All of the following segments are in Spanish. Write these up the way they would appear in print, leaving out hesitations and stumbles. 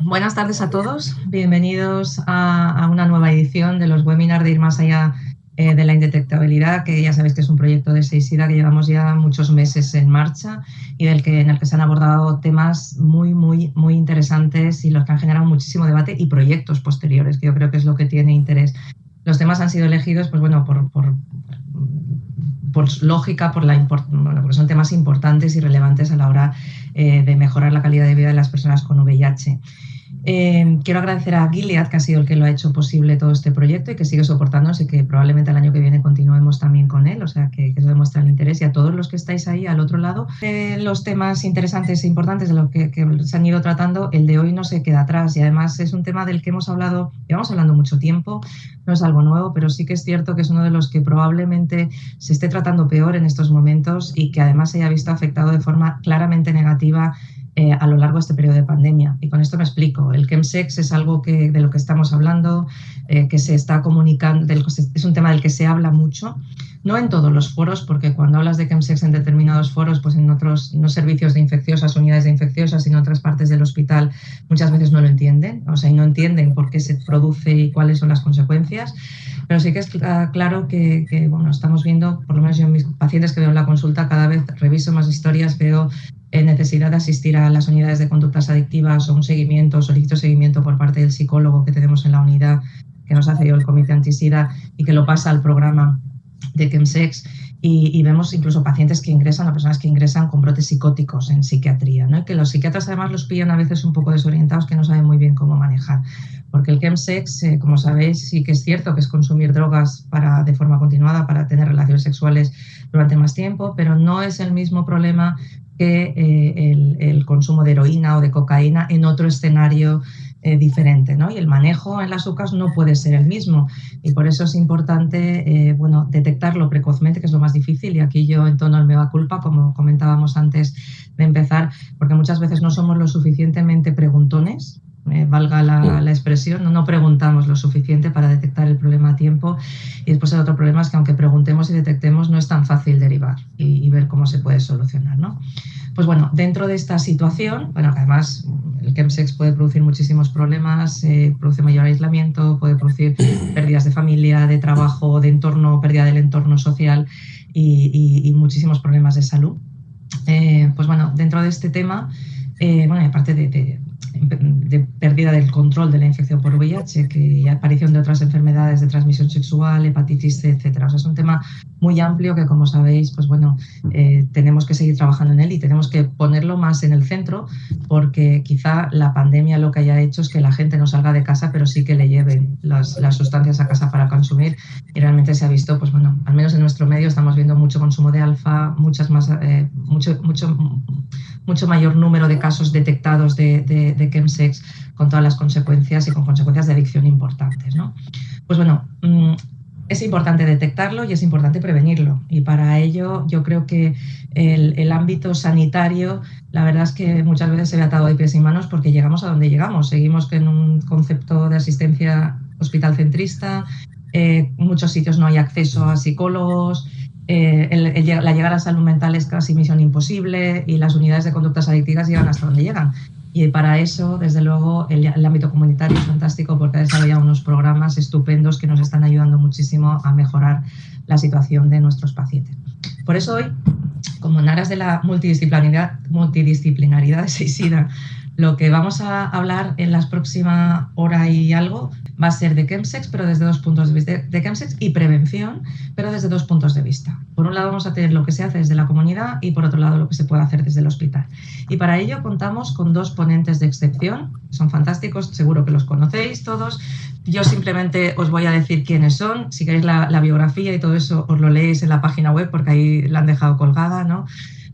Buenas tardes a todos. Bienvenidos a una nueva edición de los webinars de Ir Más Allá de la Indetectabilidad, que ya sabéis que es un proyecto de SEISIDA que llevamos ya muchos meses en marcha y en el que se han abordado temas muy interesantes y los que han generado muchísimo debate y proyectos posteriores, que yo creo que es lo que tiene interés. Los temas han sido elegidos, pues bueno, por lógica, porque son temas importantes y relevantes a la hora de mejorar la calidad de vida de las personas con VIH. Quiero agradecer a Gilead, que ha sido el que lo ha hecho posible todo este proyecto y que sigue soportándonos y que probablemente el año que viene continuemos también con él, o sea que eso demuestra el interés. Y a todos los que estáis ahí al otro lado, los temas interesantes e importantes de lo que se han ido tratando, el de hoy no se queda atrás y además es un tema del que llevamos hablando mucho tiempo, no es algo nuevo, pero sí que es cierto que es uno de los que probablemente se esté tratando peor en estos momentos y que además se haya visto afectado de forma claramente negativa a lo largo de este periodo de pandemia. Y con esto me explico. El chemsex es algo de lo que estamos hablando, que se está comunicando, es un tema del que se habla mucho, no en todos los foros, porque cuando hablas de chemsex en determinados foros, pues en otros, no servicios de infecciosas, unidades de infecciosas, sino en otras partes del hospital, muchas veces no lo entienden, o sea, y no entienden por qué se produce y cuáles son las consecuencias. Pero sí que es claro que bueno, estamos viendo, por lo menos yo en mis pacientes que veo en la consulta, cada vez reviso más historias, veo necesidad de asistir a las unidades de conductas adictivas o un seguimiento, solicito seguimiento por parte del psicólogo que tenemos en la unidad que nos ha cedido el Comité Antisida y que lo pasa al programa de chemsex y vemos incluso pacientes que ingresan, o personas que ingresan con brotes psicóticos en psiquiatría, ¿no? Y que los psiquiatras además los pillan a veces un poco desorientados, que no saben muy bien cómo manejar. Porque el chemsex, como sabéis, sí que es cierto que es consumir drogas de forma continuada para tener relaciones sexuales durante más tiempo, pero no es el mismo problema que el consumo de heroína o de cocaína en otro escenario diferente, ¿no? Y el manejo en las UCAs no puede ser el mismo y por eso es importante bueno, detectarlo precozmente, que es lo más difícil, y aquí yo entono el mea culpa, como comentábamos antes de empezar, porque muchas veces no somos lo suficientemente preguntones, valga la expresión, no preguntamos lo suficiente para detectar el problema a tiempo y después el otro problema es que aunque preguntemos y detectemos no es tan fácil derivar y ver cómo se puede solucionar, ¿no? Pues bueno, dentro de esta situación, bueno, además el chemsex puede producir muchísimos problemas, produce mayor aislamiento, puede producir pérdidas de familia, de trabajo, de entorno, pérdida del entorno social y muchísimos problemas de salud. Pues bueno, dentro de este tema, bueno, aparte de pérdida del control de la infección por VIH, que aparición de otras enfermedades de transmisión sexual, hepatitis C, etcétera. O sea, es un tema muy amplio que, como sabéis, pues bueno, tenemos que seguir trabajando en él y tenemos que ponerlo más en el centro, porque quizá la pandemia lo que haya hecho es que la gente no salga de casa, pero sí que le lleven las sustancias a casa para consumir y realmente se ha visto, pues bueno, al menos en nuestro medio estamos viendo mucho consumo de alfa, mucho mayor número de casos detectados de chemsex con todas las consecuencias y con consecuencias de adicción importantes, ¿no? Pues bueno, es importante detectarlo y es importante prevenirlo y para ello yo creo que el ámbito sanitario la verdad es que muchas veces se ve atado de pies y manos porque llegamos a donde llegamos, seguimos en un concepto de asistencia hospital centrista, muchos sitios no hay acceso a psicólogos, la llegada a salud mental es casi misión imposible y las unidades de conductas adictivas llegan hasta donde llegan. Y para eso, desde luego, el ámbito comunitario es fantástico porque ha desarrollado unos programas estupendos que nos están ayudando muchísimo a mejorar la situación de nuestros pacientes. Por eso hoy, como en aras de la multidisciplinaridad de SEISIDA, lo que vamos a hablar en la próxima hora y algo va a ser de chemsex, pero desde dos puntos de vista, de chemsex y prevención, pero desde dos puntos de vista. Por un lado vamos a tener lo que se hace desde la comunidad y por otro lado lo que se puede hacer desde el hospital. Y para ello contamos con dos ponentes de excepción, son fantásticos, seguro que los conocéis todos. Yo simplemente os voy a decir quiénes son, si queréis la biografía y todo eso os lo leéis en la página web porque ahí la han dejado colgada, ¿no?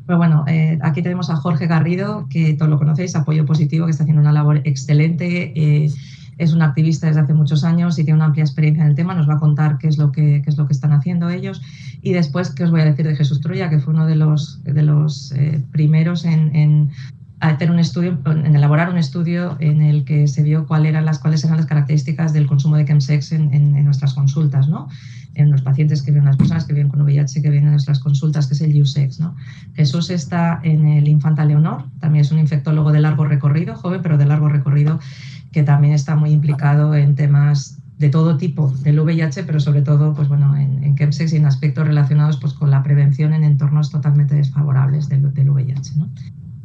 Pero bueno, aquí tenemos a Jorge Garrido, que todos lo conocéis, Apoyo Positivo, que está haciendo una labor excelente. Es un activista desde hace muchos años y tiene una amplia experiencia en el tema. Nos va a contar qué es lo que están haciendo ellos. Y después, ¿qué os voy a decir de Jesús Troya? Que fue uno de los primeros en hacer un estudio, en elaborar un estudio en el que se vio cuáles eran las características del consumo de chemsex en nuestras consultas, ¿no? En los pacientes que vienen, las personas que vienen con VIH que vienen a nuestras consultas, que es el USEX, ¿no? Jesús está en el Infanta Leonor, también es un infectólogo de largo recorrido, joven, pero de largo recorrido, que también está muy implicado en temas de todo tipo del VIH, pero sobre todo pues bueno, en chemsex y en aspectos relacionados pues, con la prevención en entornos totalmente desfavorables del VIH, ¿no?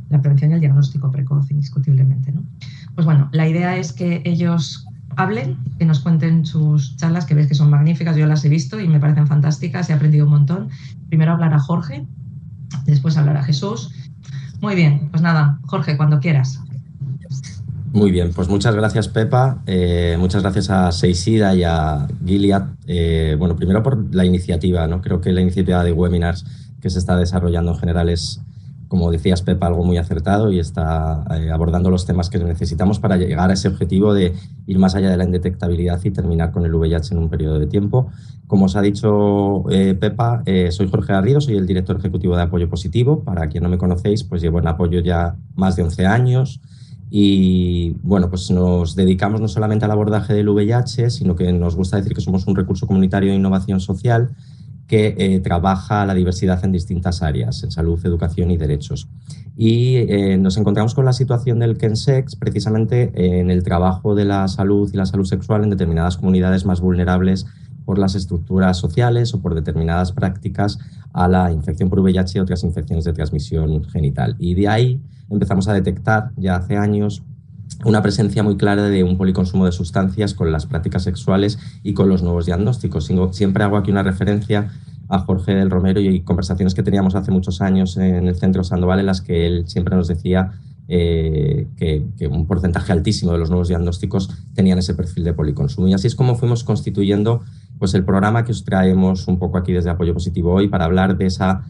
La prevención y el diagnóstico precoz, indiscutiblemente, ¿no? Pues bueno, la idea es que ellos hablen, que nos cuenten sus charlas, que ves que son magníficas, yo las he visto y me parecen fantásticas, he aprendido un montón. Primero hablará Jorge, después hablará Jesús. Muy bien, pues nada, Jorge, cuando quieras. Muy bien, pues muchas gracias, Pepa. Muchas gracias a Seisida y a Gilead. Bueno, primero por la iniciativa, ¿no? Creo que la iniciativa de webinars que se está desarrollando en general es, como decías, Pepa, algo muy acertado y está abordando los temas que necesitamos para llegar a ese objetivo de ir más allá de la indetectabilidad y terminar con el VIH en un periodo de tiempo. Como os ha dicho Pepa, soy Jorge Garrido, soy el director ejecutivo de Apoyo Positivo. Para quien no me conocéis, pues llevo en Apoyo ya más de 11 años. Y bueno, pues nos dedicamos no solamente al abordaje del VIH, sino que nos gusta decir que somos un recurso comunitario de innovación social que trabaja la diversidad en distintas áreas, en salud, educación y derechos. Y nos encontramos con la situación del chemsex precisamente en el trabajo de la salud y la salud sexual en determinadas comunidades más vulnerables por las estructuras sociales o por determinadas prácticas a la infección por VIH y otras infecciones de transmisión genital. Y de ahí empezamos a detectar ya hace años una presencia muy clara de un policonsumo de sustancias con las prácticas sexuales y con los nuevos diagnósticos. Siempre hago aquí una referencia a Jorge del Romero y conversaciones que teníamos hace muchos años en el Centro Sandoval en las que él siempre nos decía que un porcentaje altísimo de los nuevos diagnósticos tenían ese perfil de policonsumo. Y así es como fuimos constituyendo pues, el programa que os traemos un poco aquí desde Apoyo Positivo hoy para hablar de esa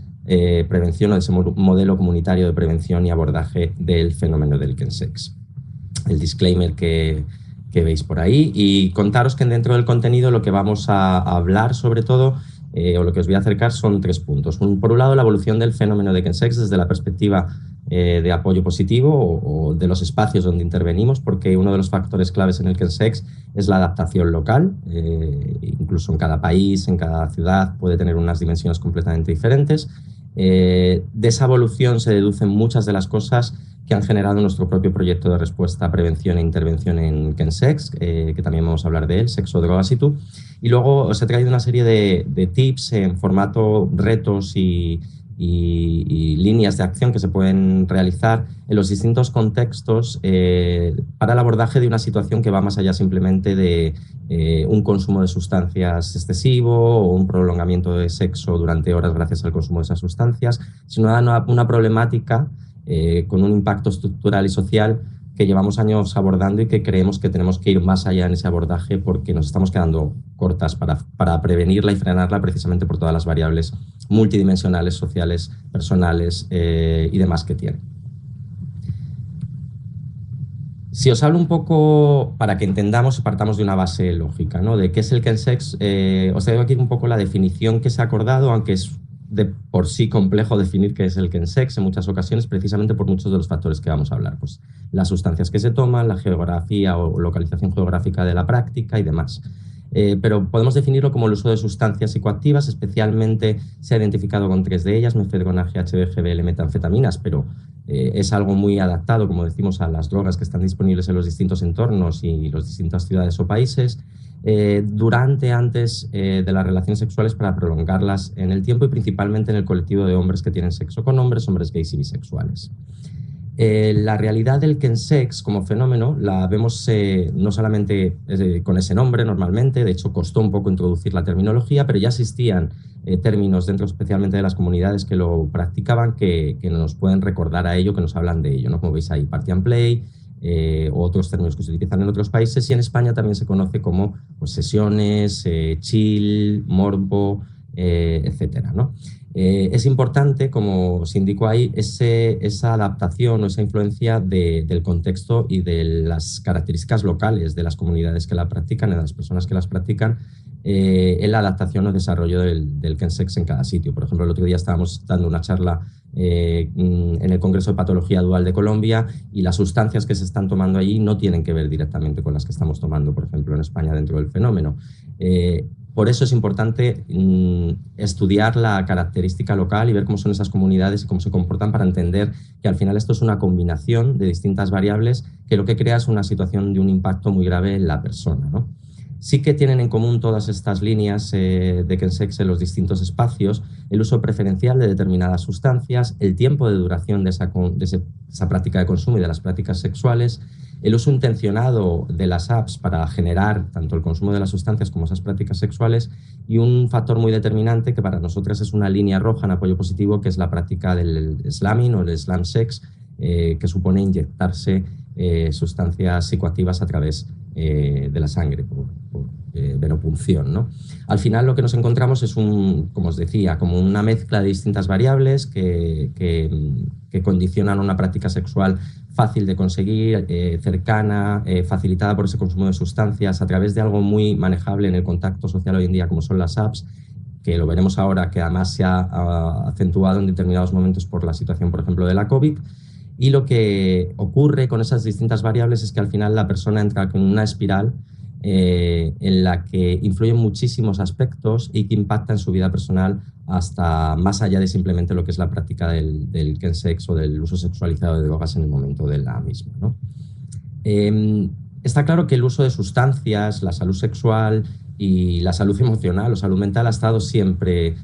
prevención o de ese modelo comunitario de prevención y abordaje del fenómeno del chemsex. El disclaimer que veis por ahí y contaros que dentro del contenido lo que vamos a hablar sobre todo o lo que os voy a acercar son 3 puntos. Por un lado, la evolución del fenómeno de chemsex desde la perspectiva de apoyo positivo o de los espacios donde intervenimos, porque uno de los factores claves en el chemsex es la adaptación local. Incluso en cada país, en cada ciudad puede tener unas dimensiones completamente diferentes. De esa evolución se deducen muchas de las cosas que han generado nuestro propio proyecto de respuesta, prevención e intervención en chemsex, que también vamos a hablar de él, sexo, drogas y tú. Y luego os he traído una serie de tips en formato retos y líneas de acción que se pueden realizar en los distintos contextos para el abordaje de una situación que va más allá simplemente de un consumo de sustancias excesivo o un prolongamiento de sexo durante horas gracias al consumo de esas sustancias, sino una problemática con un impacto estructural y social que llevamos años abordando y que creemos que tenemos que ir más allá en ese abordaje porque nos estamos quedando cortas para prevenirla y frenarla precisamente por todas las variables multidimensionales, sociales, personales y demás que tiene. Si os hablo un poco, para que entendamos y partamos de una base lógica, ¿no? De qué es el chemsex, os traigo aquí un poco la definición que se ha acordado, aunque es de por sí complejo definir qué es el chemsex en muchas ocasiones, precisamente por muchos de los factores que vamos a hablar, pues las sustancias que se toman, la geografía o localización geográfica de la práctica y demás. Pero podemos definirlo como el uso de sustancias psicoactivas, especialmente se ha identificado con 3 de ellas, mefedrona, GHB, GBL, metanfetaminas, pero es algo muy adaptado, como decimos, a las drogas que están disponibles en los distintos entornos y las distintas ciudades o países, durante, antes de las relaciones sexuales para prolongarlas en el tiempo y principalmente en el colectivo de hombres que tienen sexo con hombres, hombres gays y bisexuales. La realidad del chemsex como fenómeno la vemos no solamente con ese nombre normalmente, de hecho costó un poco introducir la terminología, pero ya existían términos dentro especialmente de las comunidades que lo practicaban que nos pueden recordar a ello, que nos hablan de ello, ¿no? Como veis ahí, party and play, o otros términos que se utilizan en otros países, y en España también se conoce como pues, sesiones, chill, morbo, etcétera, ¿no? Es importante, como se indicó ahí, esa adaptación o esa influencia del contexto y de las características locales de las comunidades que la practican, de las personas que las practican, en la adaptación o desarrollo del chemsex en cada sitio. Por ejemplo, el otro día estábamos dando una charla en el Congreso de Patología Dual de Colombia y las sustancias que se están tomando allí no tienen que ver directamente con las que estamos tomando, por ejemplo, en España dentro del fenómeno. Por eso es importante estudiar la característica local y ver cómo son esas comunidades y cómo se comportan para entender que al final esto es una combinación de distintas variables que lo que crea es una situación de un impacto muy grave en la persona, ¿no? Sí que tienen en común todas estas líneas de chemsex en los distintos espacios, el uso preferencial de determinadas sustancias, el tiempo de duración de esa práctica de consumo y de las prácticas sexuales, el uso intencionado de las apps para generar tanto el consumo de las sustancias como esas prácticas sexuales y un factor muy determinante que para nosotras es una línea roja en apoyo positivo, que es la práctica del slamming o el slam sex, que supone inyectarse sustancias psicoactivas a través de la sangre por venopunción, ¿no? Al final lo que nos encontramos es como os decía, como una mezcla de distintas variables que condicionan una práctica sexual fácil de conseguir, cercana, facilitada por ese consumo de sustancias a través de algo muy manejable en el contacto social hoy en día como son las apps, que lo veremos ahora, que además se ha acentuado en determinados momentos por la situación, por ejemplo, de la COVID. Y lo que ocurre con esas distintas variables es que al final la persona entra en una espiral en la que influyen muchísimos aspectos y que impacta en su vida personal hasta más allá de simplemente lo que es la práctica del chemsex o del uso sexualizado de drogas en el momento de la misma, ¿no? Está claro que el uso de sustancias, la salud sexual y la salud emocional o salud mental ha estado siempre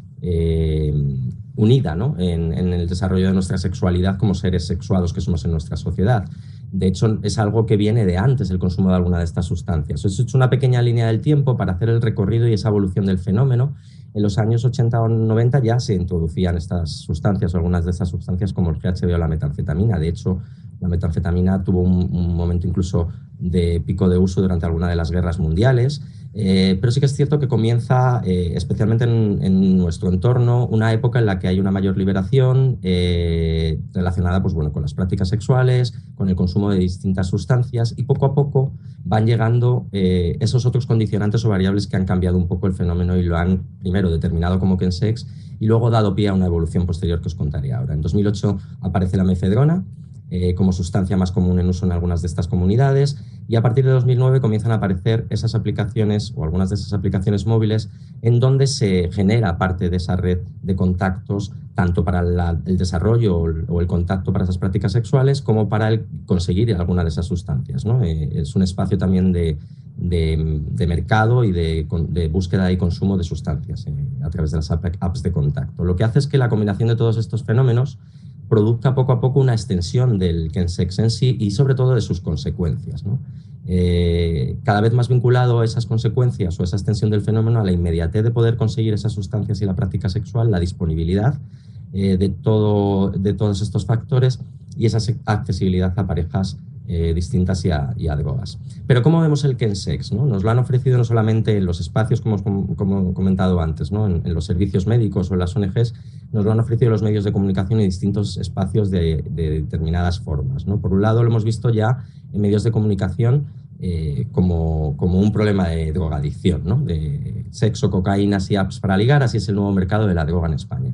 unida, ¿no? en el desarrollo de nuestra sexualidad como seres sexuados que somos en nuestra sociedad. De hecho, es algo que viene de antes el consumo de alguna de estas sustancias. Os he hecho una pequeña línea del tiempo para hacer el recorrido y esa evolución del fenómeno. En los años 80 o 90 ya se introducían estas sustancias o algunas de estas sustancias como el GHB o la metanfetamina. De hecho, la metanfetamina tuvo un momento incluso de pico de uso durante alguna de las guerras mundiales. Pero sí que es cierto que comienza, especialmente en nuestro entorno, una época en la que hay una mayor liberación relacionada pues, bueno, con las prácticas sexuales, con el consumo de distintas sustancias y poco a poco van llegando esos otros condicionantes o variables que han cambiado un poco el fenómeno y lo han primero determinado como chemsex y luego dado pie a una evolución posterior que os contaré ahora. En 2008 aparece la mefedrona como sustancia más común en uso en algunas de estas comunidades y a partir de 2009 comienzan a aparecer esas aplicaciones o algunas de esas aplicaciones móviles en donde se genera parte de esa red de contactos tanto para el desarrollo o el contacto para esas prácticas sexuales como para el conseguir alguna de esas sustancias, ¿no? Es un espacio también de mercado y de búsqueda y consumo de sustancias a través de las apps de contacto. Lo que hace es que la combinación de todos estos fenómenos produzca poco a poco una extensión del chemsex en sí y sobre todo de sus consecuencias, ¿no? Cada vez más vinculado a esas consecuencias o esa extensión del fenómeno a la inmediatez de poder conseguir esas sustancias y la práctica sexual, la disponibilidad de todos estos factores y esa accesibilidad a parejas distintas y a drogas. Pero ¿cómo vemos el chemsex, ¿no? Nos lo han ofrecido no solamente en los espacios, como he comentado antes, ¿no? En los servicios médicos o en las ONGs, nos lo han ofrecido los medios de comunicación y distintos espacios de determinadas formas, ¿no? Por un lado, lo hemos visto ya en medios de comunicación como un problema de drogadicción, ¿no? De sexo, cocaínas y apps para ligar, así es el nuevo mercado de la droga en España.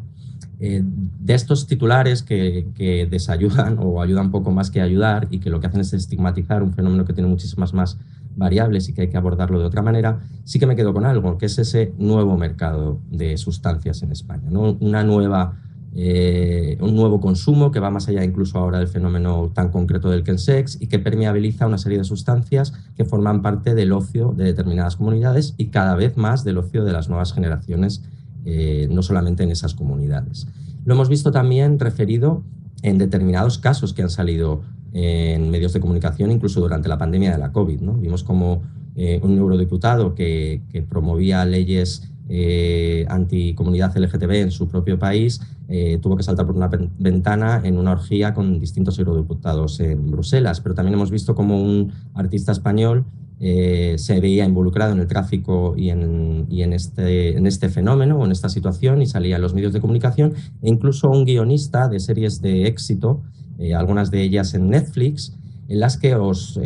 De estos titulares que desayudan o ayudan poco más que ayudar y que lo que hacen es estigmatizar un fenómeno que tiene muchísimas más variables y que hay que abordarlo de otra manera, sí que me quedo con algo, que es ese nuevo mercado de sustancias en España, ¿no? Un nuevo consumo que va más allá incluso ahora del fenómeno tan concreto del chemsex y que permeabiliza una serie de sustancias que forman parte del ocio de determinadas comunidades y cada vez más del ocio de las nuevas generaciones, no solamente en esas comunidades. Lo hemos visto también referido en determinados casos que han salido en medios de comunicación, incluso durante la pandemia de la COVID, ¿no? Vimos como un eurodiputado que promovía leyes anticomunidad LGTB en su propio país tuvo que saltar por una ventana en una orgía con distintos eurodiputados en Bruselas, pero también hemos visto como un artista español se veía involucrado en el tráfico y en este fenómeno o en esta situación y salía en los medios de comunicación e incluso un guionista de series de éxito, algunas de ellas en Netflix, en las que os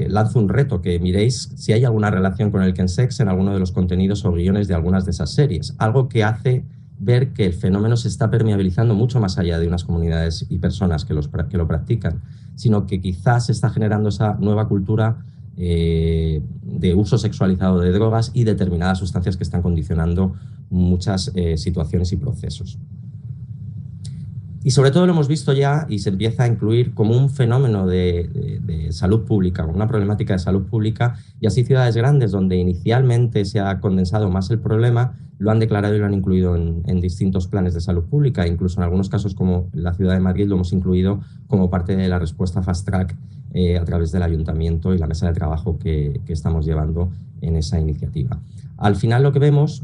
lanzo un reto, que miréis si hay alguna relación con el chemsex en alguno de los contenidos o guiones de algunas de esas series, algo que hace ver que el fenómeno se está permeabilizando mucho más allá de unas comunidades y personas que lo practican, sino que quizás se está generando esa nueva cultura de uso sexualizado de drogas y determinadas sustancias que están condicionando muchas situaciones y procesos. Y sobre todo lo hemos visto ya y se empieza a incluir como un fenómeno de salud pública, como una problemática de salud pública, y así ciudades grandes donde inicialmente se ha condensado más el problema, lo han declarado y lo han incluido en distintos planes de salud pública. Incluso en algunos casos, como la ciudad de Madrid, lo hemos incluido como parte de la respuesta Fast Track a través del ayuntamiento y la mesa de trabajo que estamos llevando en esa iniciativa. Al final lo que vemos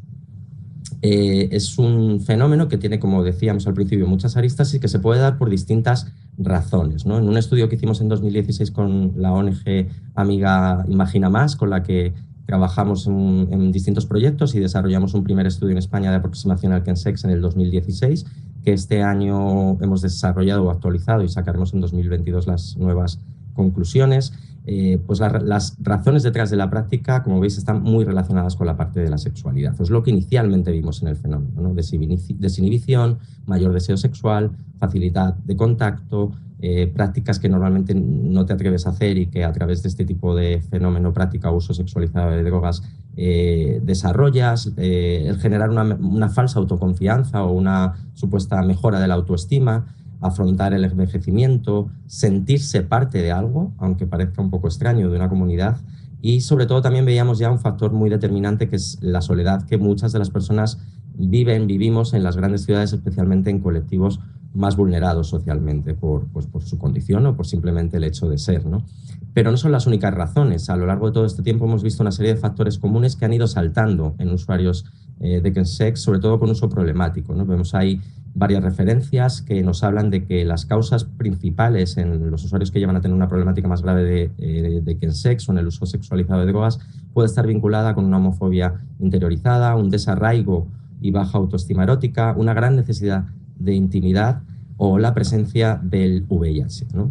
es un fenómeno que tiene, como decíamos al principio, muchas aristas y que se puede dar por distintas razones, ¿no? En un estudio que hicimos en 2016 con la ONG amiga Imagina Más, con la que trabajamos en distintos proyectos y desarrollamos un primer estudio en España de aproximación al chemsex en el 2016, que este año hemos desarrollado o actualizado y sacaremos en 2022 las nuevas conclusiones. Pues las razones detrás de la práctica, como veis, están muy relacionadas con la parte de la sexualidad. Es lo que inicialmente vimos en el fenómeno, ¿no? Desinhibición, mayor deseo sexual, facilidad de contacto, prácticas que normalmente no te atreves a hacer y que a través de este tipo de fenómeno, práctica o uso sexualizado de drogas, desarrollas, el generar una falsa autoconfianza o una supuesta mejora de la autoestima, afrontar el envejecimiento, sentirse parte de algo, aunque parezca un poco extraño, de una comunidad. Y sobre todo también veíamos ya un factor muy determinante, que es la soledad que muchas de las personas vivimos en las grandes ciudades, especialmente en colectivos más vulnerados socialmente por su condición o por simplemente el hecho de ser, ¿no? Pero no son las únicas razones. A lo largo de todo este tiempo hemos visto una serie de factores comunes que han ido saltando en usuarios de chemsex, sobre todo con uso problemático, ¿no? Vemos ahí varias referencias que nos hablan de que las causas principales en los usuarios que llevan a tener una problemática más grave de chemsex o en el uso sexualizado de drogas puede estar vinculada con una homofobia interiorizada, un desarraigo y baja autoestima erótica, una gran necesidad de intimidad o la presencia del VIH, ¿no?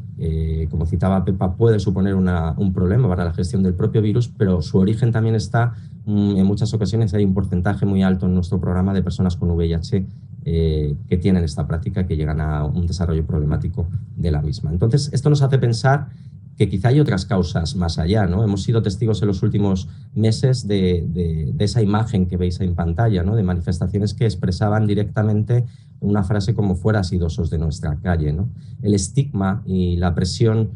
Como citaba Pepa, puede suponer un problema para la gestión del propio virus, pero su origen también está, en muchas ocasiones hay un porcentaje muy alto en nuestro programa de personas con VIH que tienen esta práctica, que llegan a un desarrollo problemático de la misma. Entonces, esto nos hace pensar que quizá hay otras causas más allá, ¿no? Hemos sido testigos en los últimos meses de esa imagen que veis en pantalla, ¿no? De manifestaciones que expresaban directamente una frase como "fuera sidosos de nuestra calle", ¿no? El estigma y la presión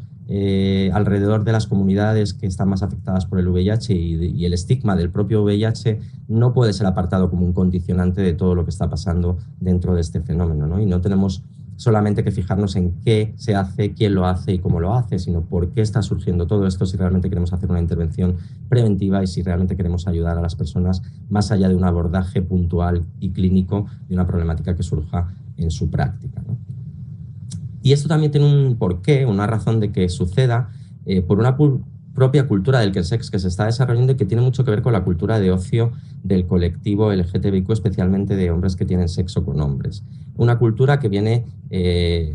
alrededor de las comunidades que están más afectadas por el VIH y el estigma del propio VIH no puede ser apartado como un condicionante de todo lo que está pasando dentro de este fenómeno, ¿no? Y no tenemos solamente que fijarnos en qué se hace, quién lo hace y cómo lo hace, sino por qué está surgiendo todo esto, si realmente queremos hacer una intervención preventiva y si realmente queremos ayudar a las personas más allá de un abordaje puntual y clínico de una problemática que surja en su práctica, ¿no? Y esto también tiene un porqué, una razón de que suceda por una propia cultura del chemsex que se está desarrollando y que tiene mucho que ver con la cultura de ocio del colectivo LGTBIQ, especialmente de hombres que tienen sexo con hombres. Una cultura que viene,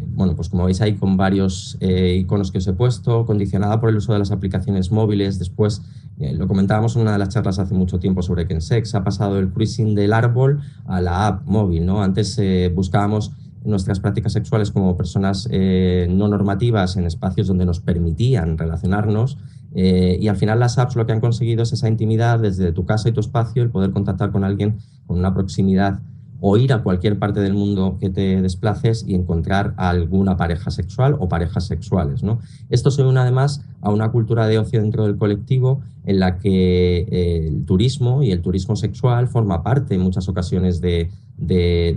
bueno, pues como veis ahí con varios iconos que os he puesto, condicionada por el uso de las aplicaciones móviles. Después, lo comentábamos en una de las charlas hace mucho tiempo sobre chemsex, ha pasado el cruising del árbol a la app móvil, ¿no? Antes buscábamos nuestras prácticas sexuales como personas no normativas en espacios donde nos permitían relacionarnos, y al final las apps lo que han conseguido es esa intimidad desde tu casa y tu espacio, el poder contactar con alguien con una proximidad o ir a cualquier parte del mundo que te desplaces y encontrar a alguna pareja sexual o parejas sexuales, ¿no? Esto se une además a una cultura de ocio dentro del colectivo en la que el turismo y el turismo sexual forma parte en muchas ocasiones de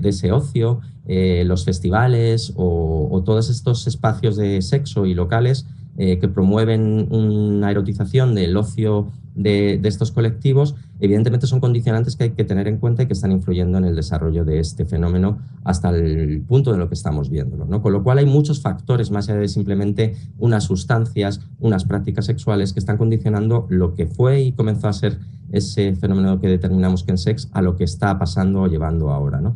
ese ocio. Los festivales o todos estos espacios de sexo y locales que promueven una erotización del ocio de estos colectivos, evidentemente son condicionantes que hay que tener en cuenta y que están influyendo en el desarrollo de este fenómeno hasta el punto de lo que estamos viéndolo, ¿no? Con lo cual hay muchos factores más allá de simplemente unas sustancias, unas prácticas sexuales que están condicionando lo que fue y comenzó a ser ese fenómeno que determinamos chemsex a lo que está pasando o llevando ahora, ¿no?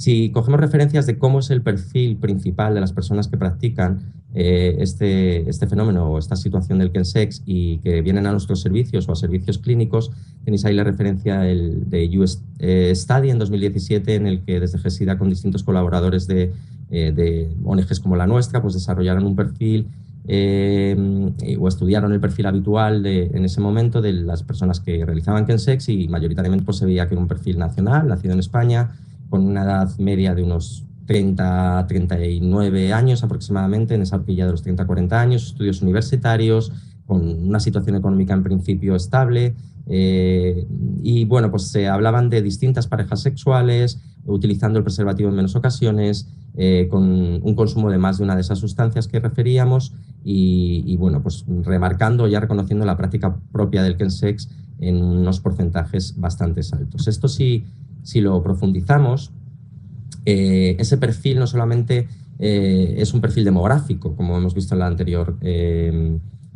Si cogemos referencias de cómo es el perfil principal de las personas que practican este fenómeno o esta situación del chemsex y que vienen a nuestros servicios o a servicios clínicos, tenéis ahí la referencia de US Study en 2017, en el que desde GESIDA, con distintos colaboradores de ONGs como la nuestra, pues desarrollaron un perfil o estudiaron el perfil habitual en ese momento de las personas que realizaban chemsex, y mayoritariamente pues, se veía que era un perfil nacional, nacido en España, con una edad media de unos 30, 39 años aproximadamente, en esa horquilla de los 30 a 40 años, estudios universitarios, con una situación económica en principio estable, y bueno, pues se hablaban de distintas parejas sexuales, utilizando el preservativo en menos ocasiones, con un consumo de más de una de esas sustancias que referíamos, y bueno, pues remarcando, ya reconociendo la práctica propia del chemsex en unos porcentajes bastante altos. Esto si lo profundizamos, ese perfil no solamente es un perfil demográfico, como hemos visto en la anterior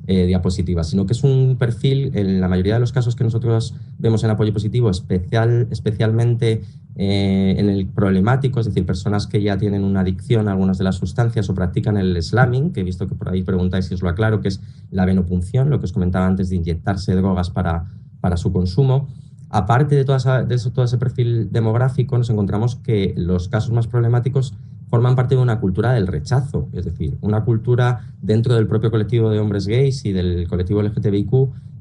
diapositiva, sino que es un perfil, en la mayoría de los casos que nosotros vemos en apoyo positivo, especialmente en el problemático, es decir, personas que ya tienen una adicción a algunas de las sustancias o practican el slamming, que he visto que por ahí preguntáis si os lo aclaro, que es la venopunción, lo que os comentaba antes de inyectarse drogas para su consumo. Aparte de todo ese perfil demográfico, nos encontramos que los casos más problemáticos forman parte de una cultura del rechazo, es decir, una cultura dentro del propio colectivo de hombres gays y del colectivo LGTBIQ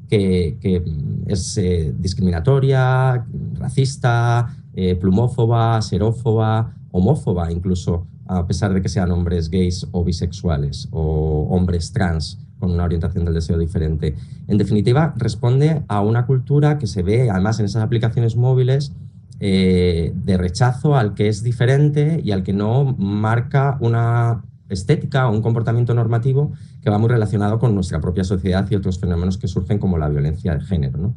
que es discriminatoria, racista, plumófoba, serófoba, homófoba incluso, a pesar de que sean hombres gays o bisexuales o hombres trans con una orientación del deseo diferente. En definitiva, responde a una cultura que se ve además en esas aplicaciones móviles de rechazo al que es diferente y al que no marca una estética o un comportamiento normativo que va muy relacionado con nuestra propia sociedad y otros fenómenos que surgen como la violencia de género, ¿no?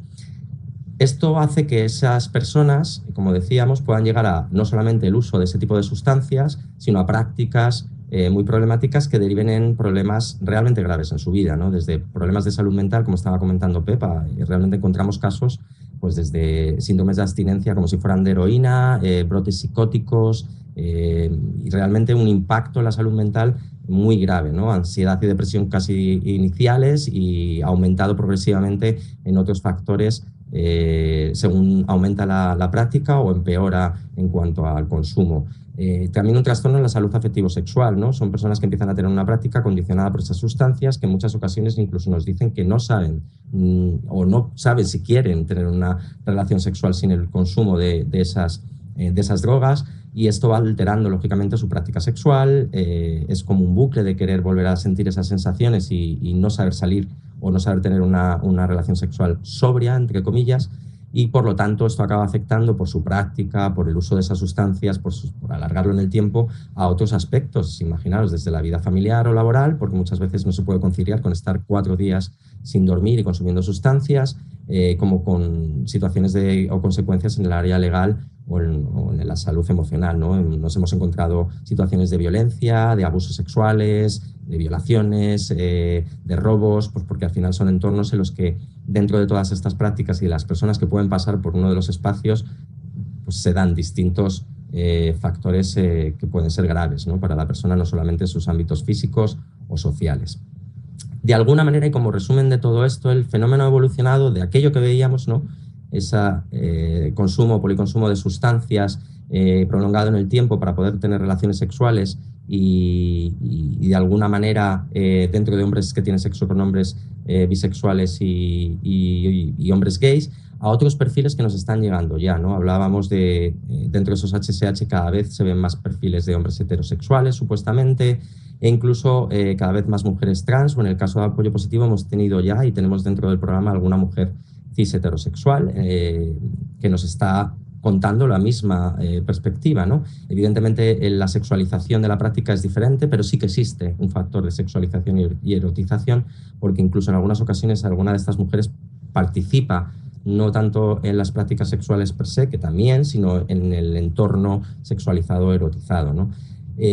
Esto hace que esas personas, como decíamos, puedan llegar a no solamente el uso de ese tipo de sustancias, sino a prácticas muy problemáticas que deriven en problemas realmente graves en su vida, ¿no? Desde problemas de salud mental, como estaba comentando Pepa, y realmente encontramos casos pues desde síndromes de abstinencia como si fueran de heroína, brotes psicóticos, y realmente un impacto en la salud mental muy grave, ¿no? Ansiedad y depresión casi iniciales y aumentado progresivamente en otros factores según aumenta la práctica o empeora en cuanto al consumo. También un trastorno en la salud afectivo-sexual, ¿no? Son personas que empiezan a tener una práctica condicionada por esas sustancias que en muchas ocasiones incluso nos dicen que no saben o no saben si quieren tener una relación sexual sin el consumo de esas drogas, y esto va alterando lógicamente su práctica sexual. Es como un bucle de querer volver a sentir esas sensaciones y no saber salir o no saber tener una relación sexual sobria, entre comillas, y por lo tanto esto acaba afectando por su práctica, por el uso de esas sustancias, por alargarlo en el tiempo a otros aspectos, imaginaros, desde la vida familiar o laboral, porque muchas veces no se puede conciliar con estar 4 días sin dormir y consumiendo sustancias, como con situaciones o consecuencias en el área legal o en la salud emocional, ¿no? Nos hemos encontrado situaciones de violencia, de abusos sexuales, de violaciones, de robos, pues porque al final son entornos en los que dentro de todas estas prácticas y de las personas que pueden pasar por uno de los espacios, pues se dan distintos factores que pueden ser graves, ¿no? Para la persona, no solamente en sus ámbitos físicos o sociales. De alguna manera, y como resumen de todo esto, el fenómeno ha evolucionado de aquello que veíamos, ¿no? Ese consumo o policonsumo de sustancias prolongado en el tiempo para poder tener relaciones sexuales y de alguna manera dentro de hombres que tienen sexo con hombres bisexuales y hombres gays, a otros perfiles que nos están llegando ya, ¿no? Hablábamos de dentro de esos HSH cada vez se ven más perfiles de hombres heterosexuales, supuestamente, e incluso cada vez más mujeres trans, o en el caso de apoyo positivo hemos tenido ya y tenemos dentro del programa alguna mujer cis heterosexual que nos está contando la misma perspectiva, ¿no? Evidentemente la sexualización de la práctica es diferente, pero sí que existe un factor de sexualización y erotización, porque incluso en algunas ocasiones alguna de estas mujeres participa no tanto en las prácticas sexuales per se, que también, sino en el entorno sexualizado o erotizado, ¿no?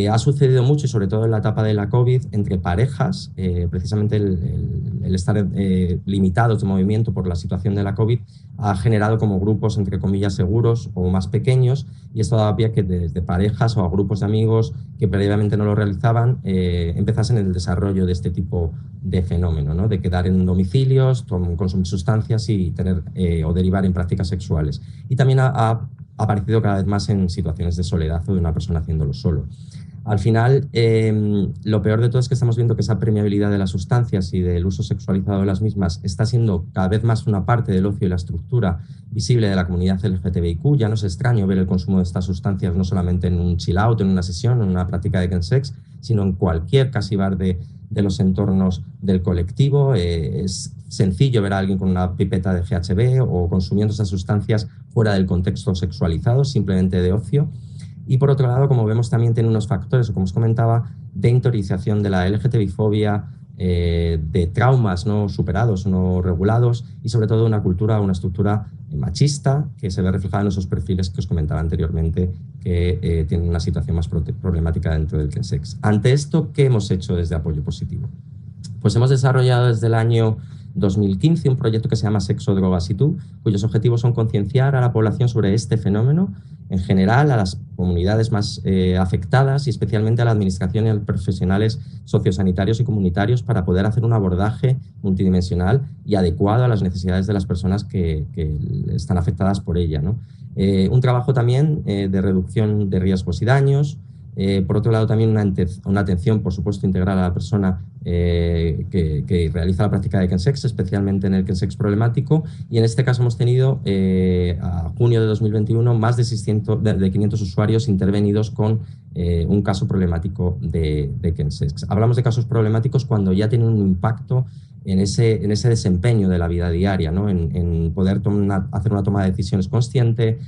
Ha sucedido mucho, y sobre todo en la etapa de la COVID, entre parejas, precisamente el estar limitados de movimiento por la situación de la COVID ha generado como grupos, entre comillas, seguros o más pequeños, y esto daba pie a que desde parejas o a grupos de amigos que previamente no lo realizaban empezasen el desarrollo de este tipo de fenómeno, ¿no? De quedar en domicilios, consumir sustancias y tener o derivar en prácticas sexuales. Y también ha aparecido cada vez más en situaciones de soledad o de una persona haciéndolo solo. Al final, lo peor de todo es que estamos viendo que esa permeabilidad de las sustancias y del uso sexualizado de las mismas está siendo cada vez más una parte del ocio y la estructura visible de la comunidad LGTBIQ. Ya no es extraño ver el consumo de estas sustancias no solamente en un chill out, en una sesión, en una práctica de kensex, sino en cualquier casi bar de los entornos del colectivo. Es sencillo ver a alguien con una pipeta de GHB o consumiendo esas sustancias fuera del contexto sexualizado, simplemente de ocio. Y por otro lado, como vemos, también tiene unos factores, como os comentaba, de interiorización de la LGTBI-fobia, de traumas no superados, no regulados, y sobre todo una cultura, una estructura machista que se ve reflejada en esos perfiles que os comentaba anteriormente, que tienen una situación más problemática dentro del kensex. Ante esto, ¿qué hemos hecho desde Apoyo Positivo? Pues hemos desarrollado desde el año 2015 un proyecto que se llama Sexo, Drogas y Tú, cuyos objetivos son concienciar a la población sobre este fenómeno, en general a las comunidades más afectadas y especialmente a la administración y a los profesionales sociosanitarios y comunitarios para poder hacer un abordaje multidimensional y adecuado a las necesidades de las personas que están afectadas por ella, ¿no? Un trabajo también de reducción de riesgos y daños. Por otro lado, también una atención, por supuesto, integral a la persona que realiza la práctica de kensex, especialmente en el kensex problemático. Y en este caso hemos tenido, a junio de 2021, más de 500 usuarios intervenidos con un caso problemático de kensex. Hablamos de casos problemáticos cuando ya tienen un impacto en ese desempeño de la vida diaria, ¿no? En poder hacer una toma de decisiones consciente,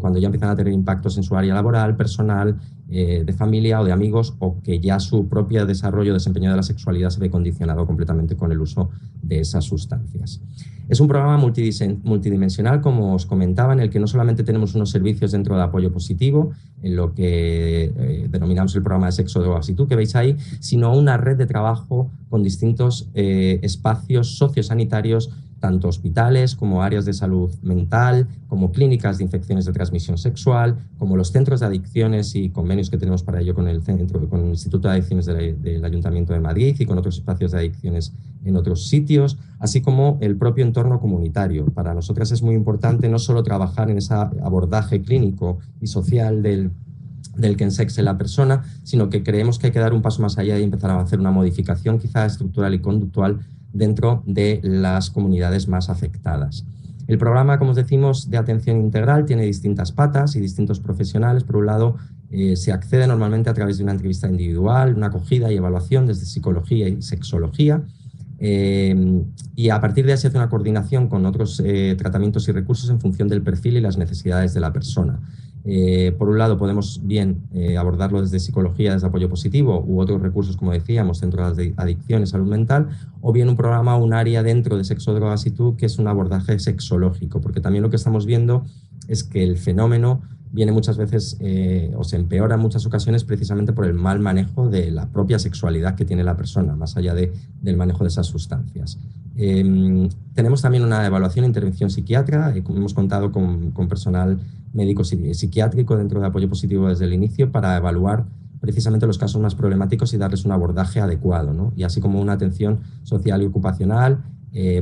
cuando ya empiezan a tener impactos en su área laboral, personal, de familia o de amigos, o que ya su propio desarrollo, desempeño de la sexualidad se ve condicionado completamente con el uso de esas sustancias. Es un programa multidimensional, como os comentaba, en el que no solamente tenemos unos servicios dentro de Apoyo Positivo, en lo que denominamos el programa de Sexo, Drogas y Tú, que veis ahí, sino una red de trabajo con distintos espacios sociosanitarios, tanto hospitales como áreas de salud mental, como clínicas de infecciones de transmisión sexual, como los centros de adicciones y convenios que tenemos para ello con el Instituto de Adicciones del Ayuntamiento de Madrid y con otros espacios de adicciones en otros sitios, así como el propio entorno comunitario. Para nosotras es muy importante no solo trabajar en ese abordaje clínico y social del kensex en la persona, sino que creemos que hay que dar un paso más allá y empezar a hacer una modificación quizá estructural y conductual dentro de las comunidades más afectadas. El programa, como os decimos, de atención integral tiene distintas patas y distintos profesionales. Por un lado, se accede normalmente a través de una entrevista individual, una acogida y evaluación desde psicología y sexología. Y a partir de ahí se hace una coordinación con otros tratamientos y recursos en función del perfil y las necesidades de la persona. Por un lado, podemos bien abordarlo desde psicología, desde Apoyo Positivo, u otros recursos, como decíamos, centros de adicciones, salud mental, o bien un programa o un área dentro de Sexo, Drogas y Tú, que es un abordaje sexológico, porque también lo que estamos viendo es que el fenómeno viene muchas veces o se empeora en muchas ocasiones precisamente por el mal manejo de la propia sexualidad que tiene la persona, más allá del manejo de esas sustancias. Tenemos también una evaluación e intervención psiquiátrica. Hemos contado con personal médico psiquiátrico dentro de Apoyo Positivo desde el inicio para evaluar precisamente los casos más problemáticos y darles un abordaje adecuado, ¿no? Y así como una atención social y ocupacional,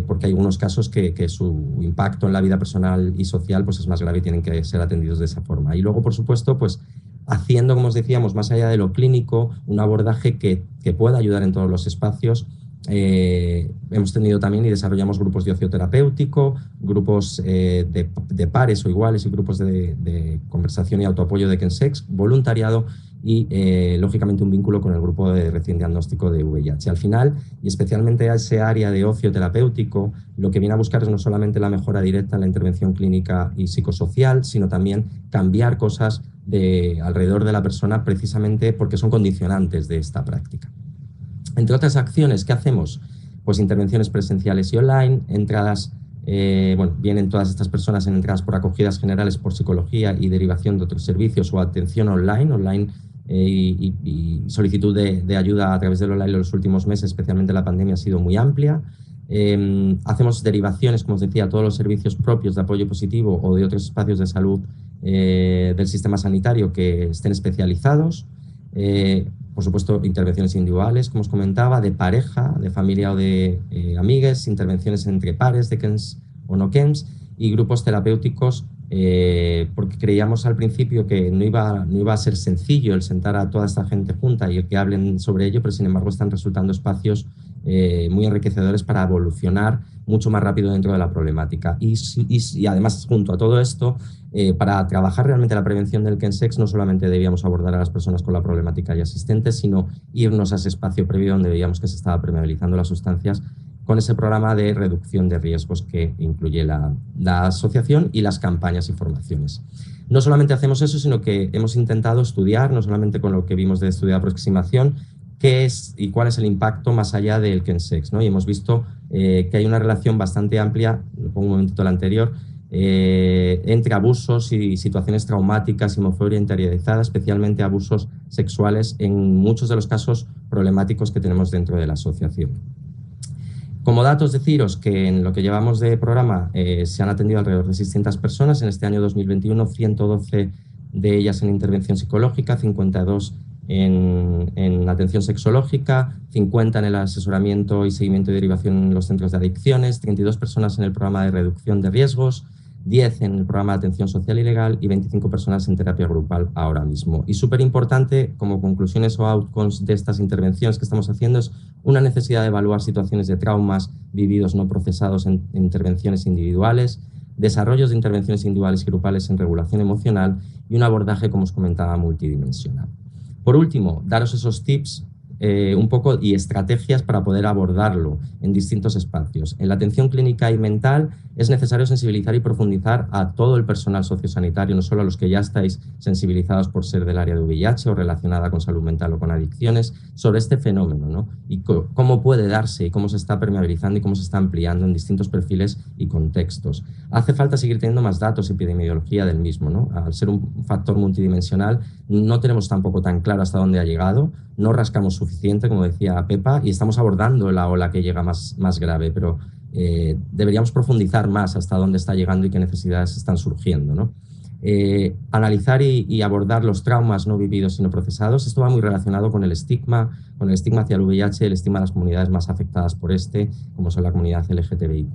porque hay algunos casos que su impacto en la vida personal y social pues es más grave y tienen que ser atendidos de esa forma. Y luego, por supuesto, pues haciendo, como os decíamos, más allá de lo clínico, un abordaje que pueda ayudar en todos los espacios. Hemos tenido también y desarrollamos grupos de ocio terapéutico, grupos de pares o iguales y grupos de conversación y autoapoyo de kensex, voluntariado y, lógicamente, un vínculo con el grupo de recién diagnóstico de VIH. Al final, y especialmente a ese área de ocio terapéutico, lo que viene a buscar es no solamente la mejora directa en la intervención clínica y psicosocial, sino también cambiar cosas alrededor de la persona precisamente porque son condicionantes de esta práctica. Entre otras acciones, ¿qué hacemos? Pues intervenciones presenciales y online, entradas, vienen todas estas personas en entradas por acogidas generales por psicología y derivación de otros servicios o atención online y solicitud de ayuda a través del online en los últimos meses, especialmente la pandemia, ha sido muy amplia. Hacemos derivaciones, como os decía, a todos los servicios propios de apoyo positivo o de otros espacios de salud del sistema sanitario que estén especializados. Por supuesto, intervenciones individuales, como os comentaba, de pareja, de familia o de amigues, intervenciones entre pares de KENS o no KENS y grupos terapéuticos, porque creíamos al principio que no iba a ser sencillo el sentar a toda esta gente junta y el que hablen sobre ello, pero sin embargo están resultando espacios muy enriquecedores para evolucionar mucho más rápido dentro de la problemática. Y además, junto a todo esto, para trabajar realmente la prevención del KENSEX, no solamente debíamos abordar a las personas con la problemática ya existente, sino irnos a ese espacio previo donde veíamos que se estaba permeabilizando las sustancias con ese programa de reducción de riesgos que incluye la asociación y las campañas y formaciones. No solamente hacemos eso, sino que hemos intentado estudiar, no solamente con lo que vimos de estudio de aproximación, qué es y cuál es el impacto más allá del KENSEX, ¿no? Y hemos visto que hay una relación bastante amplia, lo pongo un momentito la anterior, entre abusos y situaciones traumáticas y homofobia interiorizada, especialmente abusos sexuales en muchos de los casos problemáticos que tenemos dentro de la asociación. Como datos, deciros que en lo que llevamos de programa se han atendido alrededor de 600 personas. En este año 2021, 112 de ellas en intervención psicológica, 52 en atención sexológica, 50 en el asesoramiento y seguimiento y derivación en los centros de adicciones, 32 personas en el programa de reducción de riesgos, 10 en el programa de atención social y legal y 25 personas en terapia grupal ahora mismo. Y súper importante, como conclusiones o outcomes de estas intervenciones que estamos haciendo, es una necesidad de evaluar situaciones de traumas vividos no procesados en intervenciones individuales, desarrollos de intervenciones individuales y grupales en regulación emocional y un abordaje, como os comentaba, multidimensional. Por último, daros esos tips un poco y estrategias para poder abordarlo en distintos espacios. En la atención clínica y mental es necesario sensibilizar y profundizar a todo el personal sociosanitario, no solo a los que ya estáis sensibilizados por ser del área de VIH o relacionada con salud mental o con adicciones, sobre este fenómeno, ¿no? Y cómo puede darse y cómo se está permeabilizando y cómo se está ampliando en distintos perfiles y contextos. Hace falta seguir teniendo más datos y epidemiología del mismo, ¿no? Al ser un factor multidimensional, no tenemos tampoco tan claro hasta dónde ha llegado, no rascamos suficiente, como decía Pepa, y estamos abordando la ola que llega más grave, pero deberíamos profundizar más hasta dónde está llegando y qué necesidades están surgiendo, ¿no? Analizar y abordar los traumas no vividos y no procesados. Esto va muy relacionado con el estigma hacia el VIH, el estigma de las comunidades más afectadas por como son la comunidad LGTBIQ.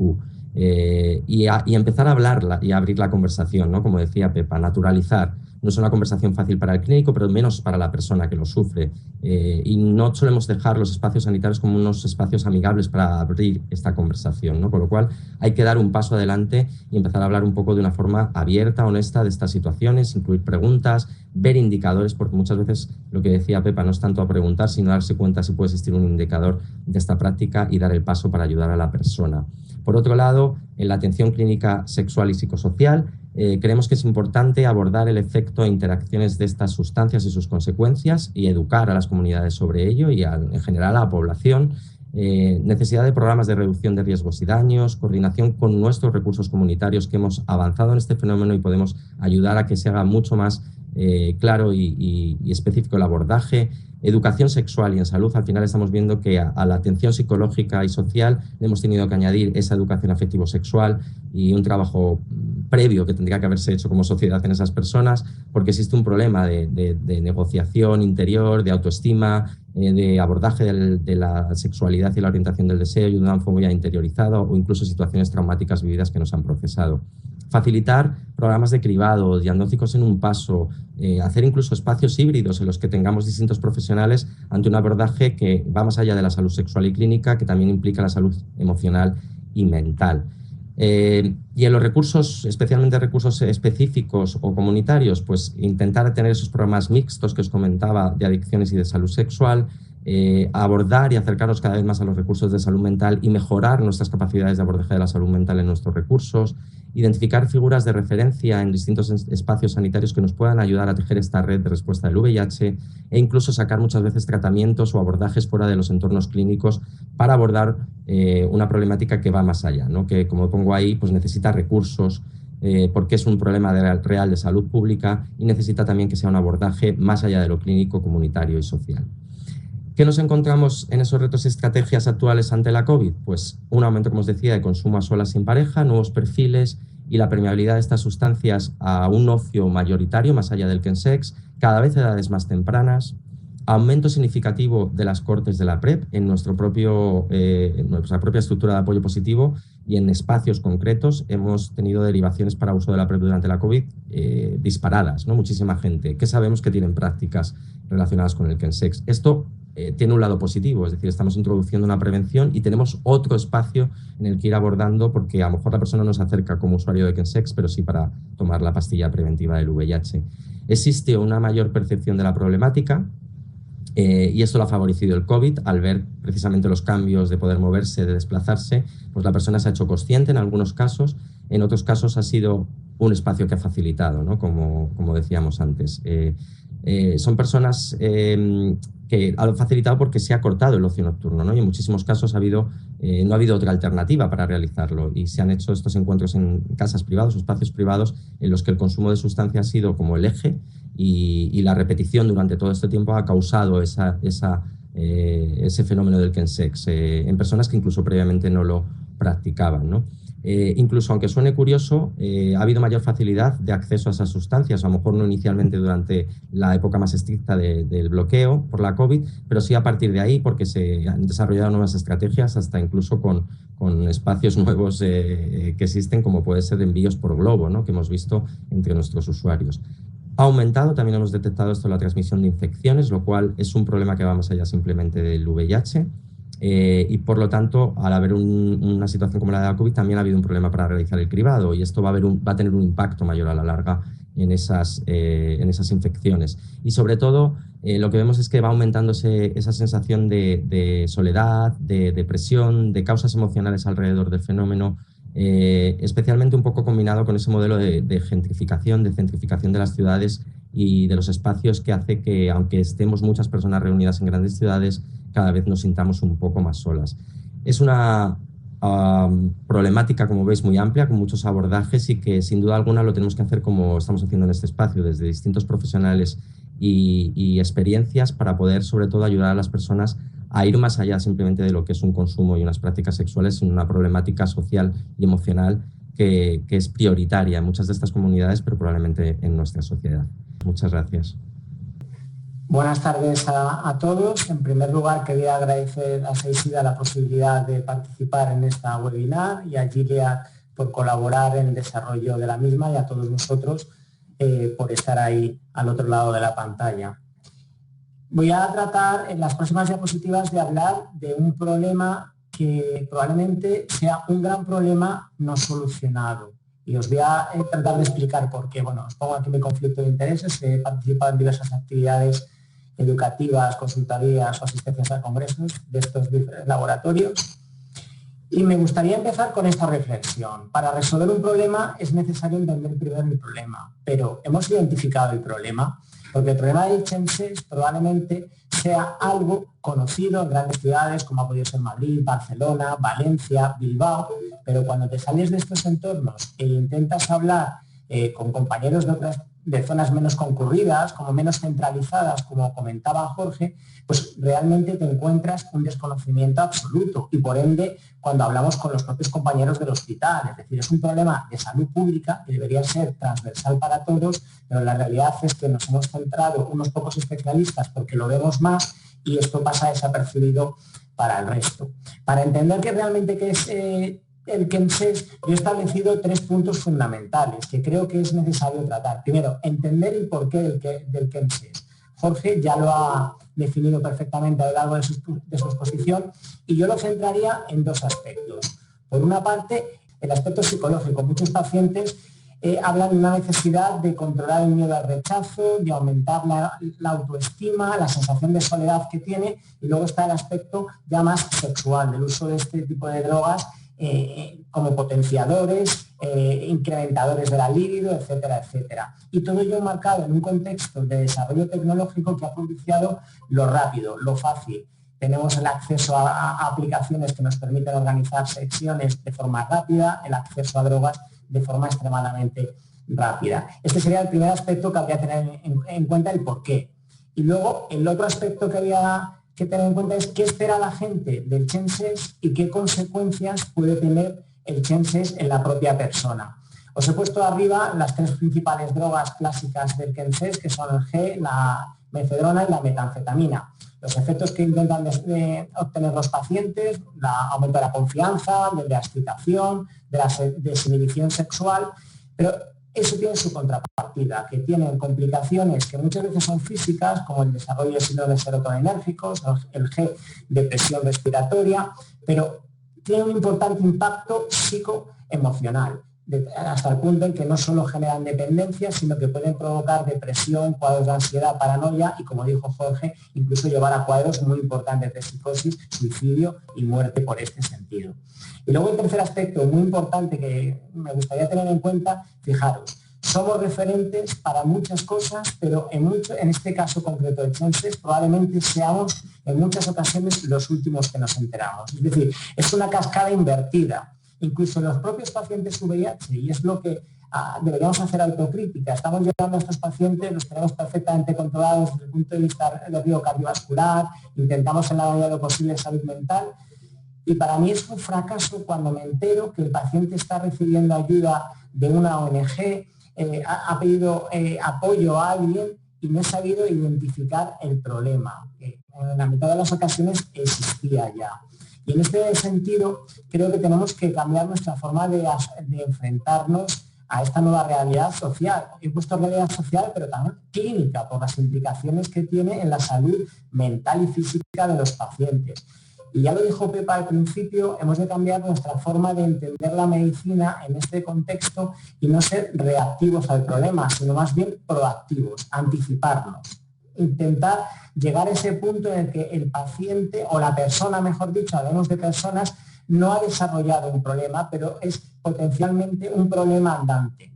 Y empezar a hablarla y a abrir la conversación, ¿no? Como decía Pepa, naturalizar. No es una conversación fácil para el clínico, pero menos para la persona que lo sufre. Y no solemos dejar los espacios sanitarios como unos espacios amigables para abrir esta conversación, ¿no? Con lo cual hay que dar un paso adelante y empezar a hablar un poco de una forma abierta, honesta de estas situaciones, incluir preguntas, ver indicadores, porque muchas veces lo que decía Pepa no es tanto a preguntar, sino darse cuenta si puede existir un indicador de esta práctica y dar el paso para ayudar a la persona. Por otro lado, en la atención clínica sexual y psicosocial, creemos que es importante abordar el efecto e interacciones de estas sustancias y sus consecuencias y educar a las comunidades sobre ello y en general a la población. Necesidad de programas de reducción de riesgos y daños, coordinación con nuestros recursos comunitarios que hemos avanzado en este fenómeno y podemos ayudar a que se haga mucho más claro y específico el abordaje. Educación sexual y en salud, al final estamos viendo que a la atención psicológica y social le hemos tenido que añadir esa educación afectivo-sexual y un trabajo previo que tendría que haberse hecho como sociedad en esas personas, porque existe un problema de negociación interior, de autoestima, de abordaje de la sexualidad y la orientación del deseo y una fobia interiorizada o incluso situaciones traumáticas vividas que nos han procesado. Facilitar programas de cribado, diagnósticos en un paso, hacer incluso espacios híbridos en los que tengamos distintos profesionales ante un abordaje que va más allá de la salud sexual y clínica, que también implica la salud emocional y mental. Y en los recursos, especialmente recursos específicos o comunitarios, pues intentar tener esos programas mixtos que os comentaba de adicciones y de salud sexual, abordar y acercarnos cada vez más a los recursos de salud mental y mejorar nuestras capacidades de abordaje de la salud mental en nuestros recursos, identificar figuras de referencia en distintos espacios sanitarios que nos puedan ayudar a tejer esta red de respuesta del VIH e incluso sacar muchas veces tratamientos o abordajes fuera de los entornos clínicos para abordar una problemática que va más allá, ¿no? Que, como pongo ahí, pues necesita recursos porque es un problema real de salud pública y necesita también que sea un abordaje más allá de lo clínico, comunitario y social. ¿Qué nos encontramos en esos retos y estrategias actuales ante la COVID? Pues un aumento, como os decía, de consumo a solas sin pareja, nuevos perfiles y la permeabilidad de estas sustancias a un ocio mayoritario, más allá del chemsex, cada vez edades más tempranas, aumento significativo de las cortes de la PrEP en nuestra propia estructura de apoyo positivo y en espacios concretos hemos tenido derivaciones para uso de la PrEP durante la COVID disparadas, ¿no? Muchísima gente que sabemos que tienen prácticas relacionadas con el chemsex. Esto tiene un lado positivo, es decir, estamos introduciendo una prevención y tenemos otro espacio en el que ir abordando porque a lo mejor la persona no se acerca como usuario de chemsex, pero sí para tomar la pastilla preventiva del VIH. Existe una mayor percepción de la problemática y esto lo ha favorecido el COVID al ver precisamente los cambios de poder moverse, de desplazarse, pues la persona se ha hecho consciente en algunos casos, en otros casos ha sido un espacio que ha facilitado, ¿no? Como decíamos antes. Son personas que han facilitado porque se ha cortado el ocio nocturno, ¿no? Y en muchísimos casos no ha habido otra alternativa para realizarlo y se han hecho estos encuentros en casas privadas o espacios privados en los que el consumo de sustancias ha sido como el eje y la repetición durante todo este tiempo ha causado ese fenómeno del chemsex en personas que incluso previamente no lo practicaban, ¿no? Incluso aunque suene curioso, ha habido mayor facilidad de acceso a esas sustancias, a lo mejor no inicialmente durante la época más estricta del bloqueo por la COVID, pero sí a partir de ahí porque se han desarrollado nuevas estrategias, hasta incluso con espacios nuevos que existen, como puede ser envíos por globo, ¿no? Que hemos visto entre nuestros usuarios. Ha aumentado, también hemos detectado esto, la transmisión de infecciones, lo cual es un problema que va más allá simplemente del VIH. Y por lo tanto, al haber una situación como la de la COVID, también ha habido un problema para realizar el cribado y esto va a tener un impacto mayor a la larga en esas infecciones. Y sobre todo, lo que vemos es que va aumentando esa sensación de soledad, de depresión, de causas emocionales alrededor del fenómeno, especialmente un poco combinado con ese modelo de gentrificación, de centrificación de las ciudades y de los espacios que hace que, aunque estemos muchas personas reunidas en grandes ciudades, cada vez nos sintamos un poco más solas. Es una problemática, como veis, muy amplia, con muchos abordajes y que sin duda alguna lo tenemos que hacer como estamos haciendo en este espacio, desde distintos profesionales y experiencias para poder, sobre todo, ayudar a las personas a ir más allá simplemente de lo que es un consumo y unas prácticas sexuales, sino una problemática social y emocional que es prioritaria en muchas de estas comunidades, pero probablemente en nuestra sociedad. Muchas gracias. Buenas tardes a todos. En primer lugar, quería agradecer a Seisida la posibilidad de participar en esta webinar y a Gilead por colaborar en el desarrollo de la misma y a todos vosotros por estar ahí al otro lado de la pantalla. Voy a tratar en las próximas diapositivas de hablar de un problema que probablemente sea un gran problema no solucionado. Y os voy a tratar de explicar por qué. Bueno, os pongo aquí mi conflicto de intereses. He participado en diversas actividades educativas, consultorías o asistencias a congresos de estos laboratorios. Y me gustaría empezar con esta reflexión. Para resolver un problema es necesario entender primero el problema, pero hemos identificado el problema, porque el problema del chemsex probablemente sea algo conocido en grandes ciudades como ha podido ser Madrid, Barcelona, Valencia, Bilbao, pero cuando te sales de estos entornos e intentas hablar con compañeros de zonas menos concurridas, como menos centralizadas, como comentaba Jorge, pues realmente te encuentras un desconocimiento absoluto y por ende cuando hablamos con los propios compañeros del hospital, es decir, es un problema de salud pública que debería ser transversal para todos, pero la realidad es que nos hemos centrado unos pocos especialistas porque lo vemos más y esto pasa desapercibido para el resto. Para entender que realmente qué es el chemsex, yo he establecido 3 puntos fundamentales que creo que es necesario tratar. Primero, entender el porqué del chemsex. Jorge ya lo ha definido perfectamente a lo largo de su exposición y yo lo centraría en 2 aspectos. Por una parte, el aspecto psicológico. Muchos pacientes hablan de una necesidad de controlar el miedo al rechazo, de aumentar la autoestima, la sensación de soledad que tiene, y luego está el aspecto ya más sexual, del uso de este tipo de drogas como potenciadores, incrementadores de la libido, etcétera, etcétera. Y todo ello marcado en un contexto de desarrollo tecnológico que ha propiciado lo rápido, lo fácil. Tenemos el acceso a aplicaciones que nos permiten organizar sesiones de forma rápida, el acceso a drogas de forma extremadamente rápida. Este sería el primer aspecto que habría que tener en cuenta, el por qué. Y luego el otro aspecto que habría que tener en cuenta es qué espera la gente del CHENSES y qué consecuencias puede tener el CHENSES en la propia persona. Os he puesto arriba las tres principales drogas clásicas del CHENSES, que son el G, la mefedrona y la metanfetamina. Los efectos que intentan obtener los pacientes, el aumento de la confianza, de la excitación, de la desinhibición sexual, pero eso tiene su contrapartida, que tienen complicaciones que muchas veces son físicas, como el desarrollo de síndromes serotoninérgicos, el G, depresión respiratoria, pero tiene un importante impacto psicoemocional, hasta el punto en que no solo generan dependencia, sino que pueden provocar depresión, cuadros de ansiedad, paranoia y, como dijo Jorge, incluso llevar a cuadros muy importantes de psicosis, suicidio y muerte por este sentido. Y luego el tercer aspecto muy importante que me gustaría tener en cuenta, fijaros, somos referentes para muchas cosas, pero en este caso concreto de CHENSES probablemente seamos en muchas ocasiones los últimos que nos enteramos. Es decir, es una cascada invertida. Incluso los propios pacientes VIH, y es lo que deberíamos hacer autocrítica. Estamos llevando a estos pacientes, los tenemos perfectamente controlados desde el punto de vista del riesgo cardiovascular, intentamos en la medida de lo posible salud mental, y para mí es un fracaso cuando me entero que el paciente está recibiendo ayuda de una ONG, ha pedido apoyo a alguien y no he sabido identificar el problema, que en la mitad de las ocasiones existía ya. Y en este sentido, creo que tenemos que cambiar nuestra forma de enfrentarnos a esta nueva realidad social. He puesto realidad social, pero también clínica, por las implicaciones que tiene en la salud mental y física de los pacientes. Y ya lo dijo Pepa al principio, hemos de cambiar nuestra forma de entender la medicina en este contexto y no ser reactivos al problema, sino más bien proactivos, anticiparnos. Intentar llegar a ese punto en el que el paciente o la persona, mejor dicho, hablemos de personas, no ha desarrollado un problema, pero es potencialmente un problema andante.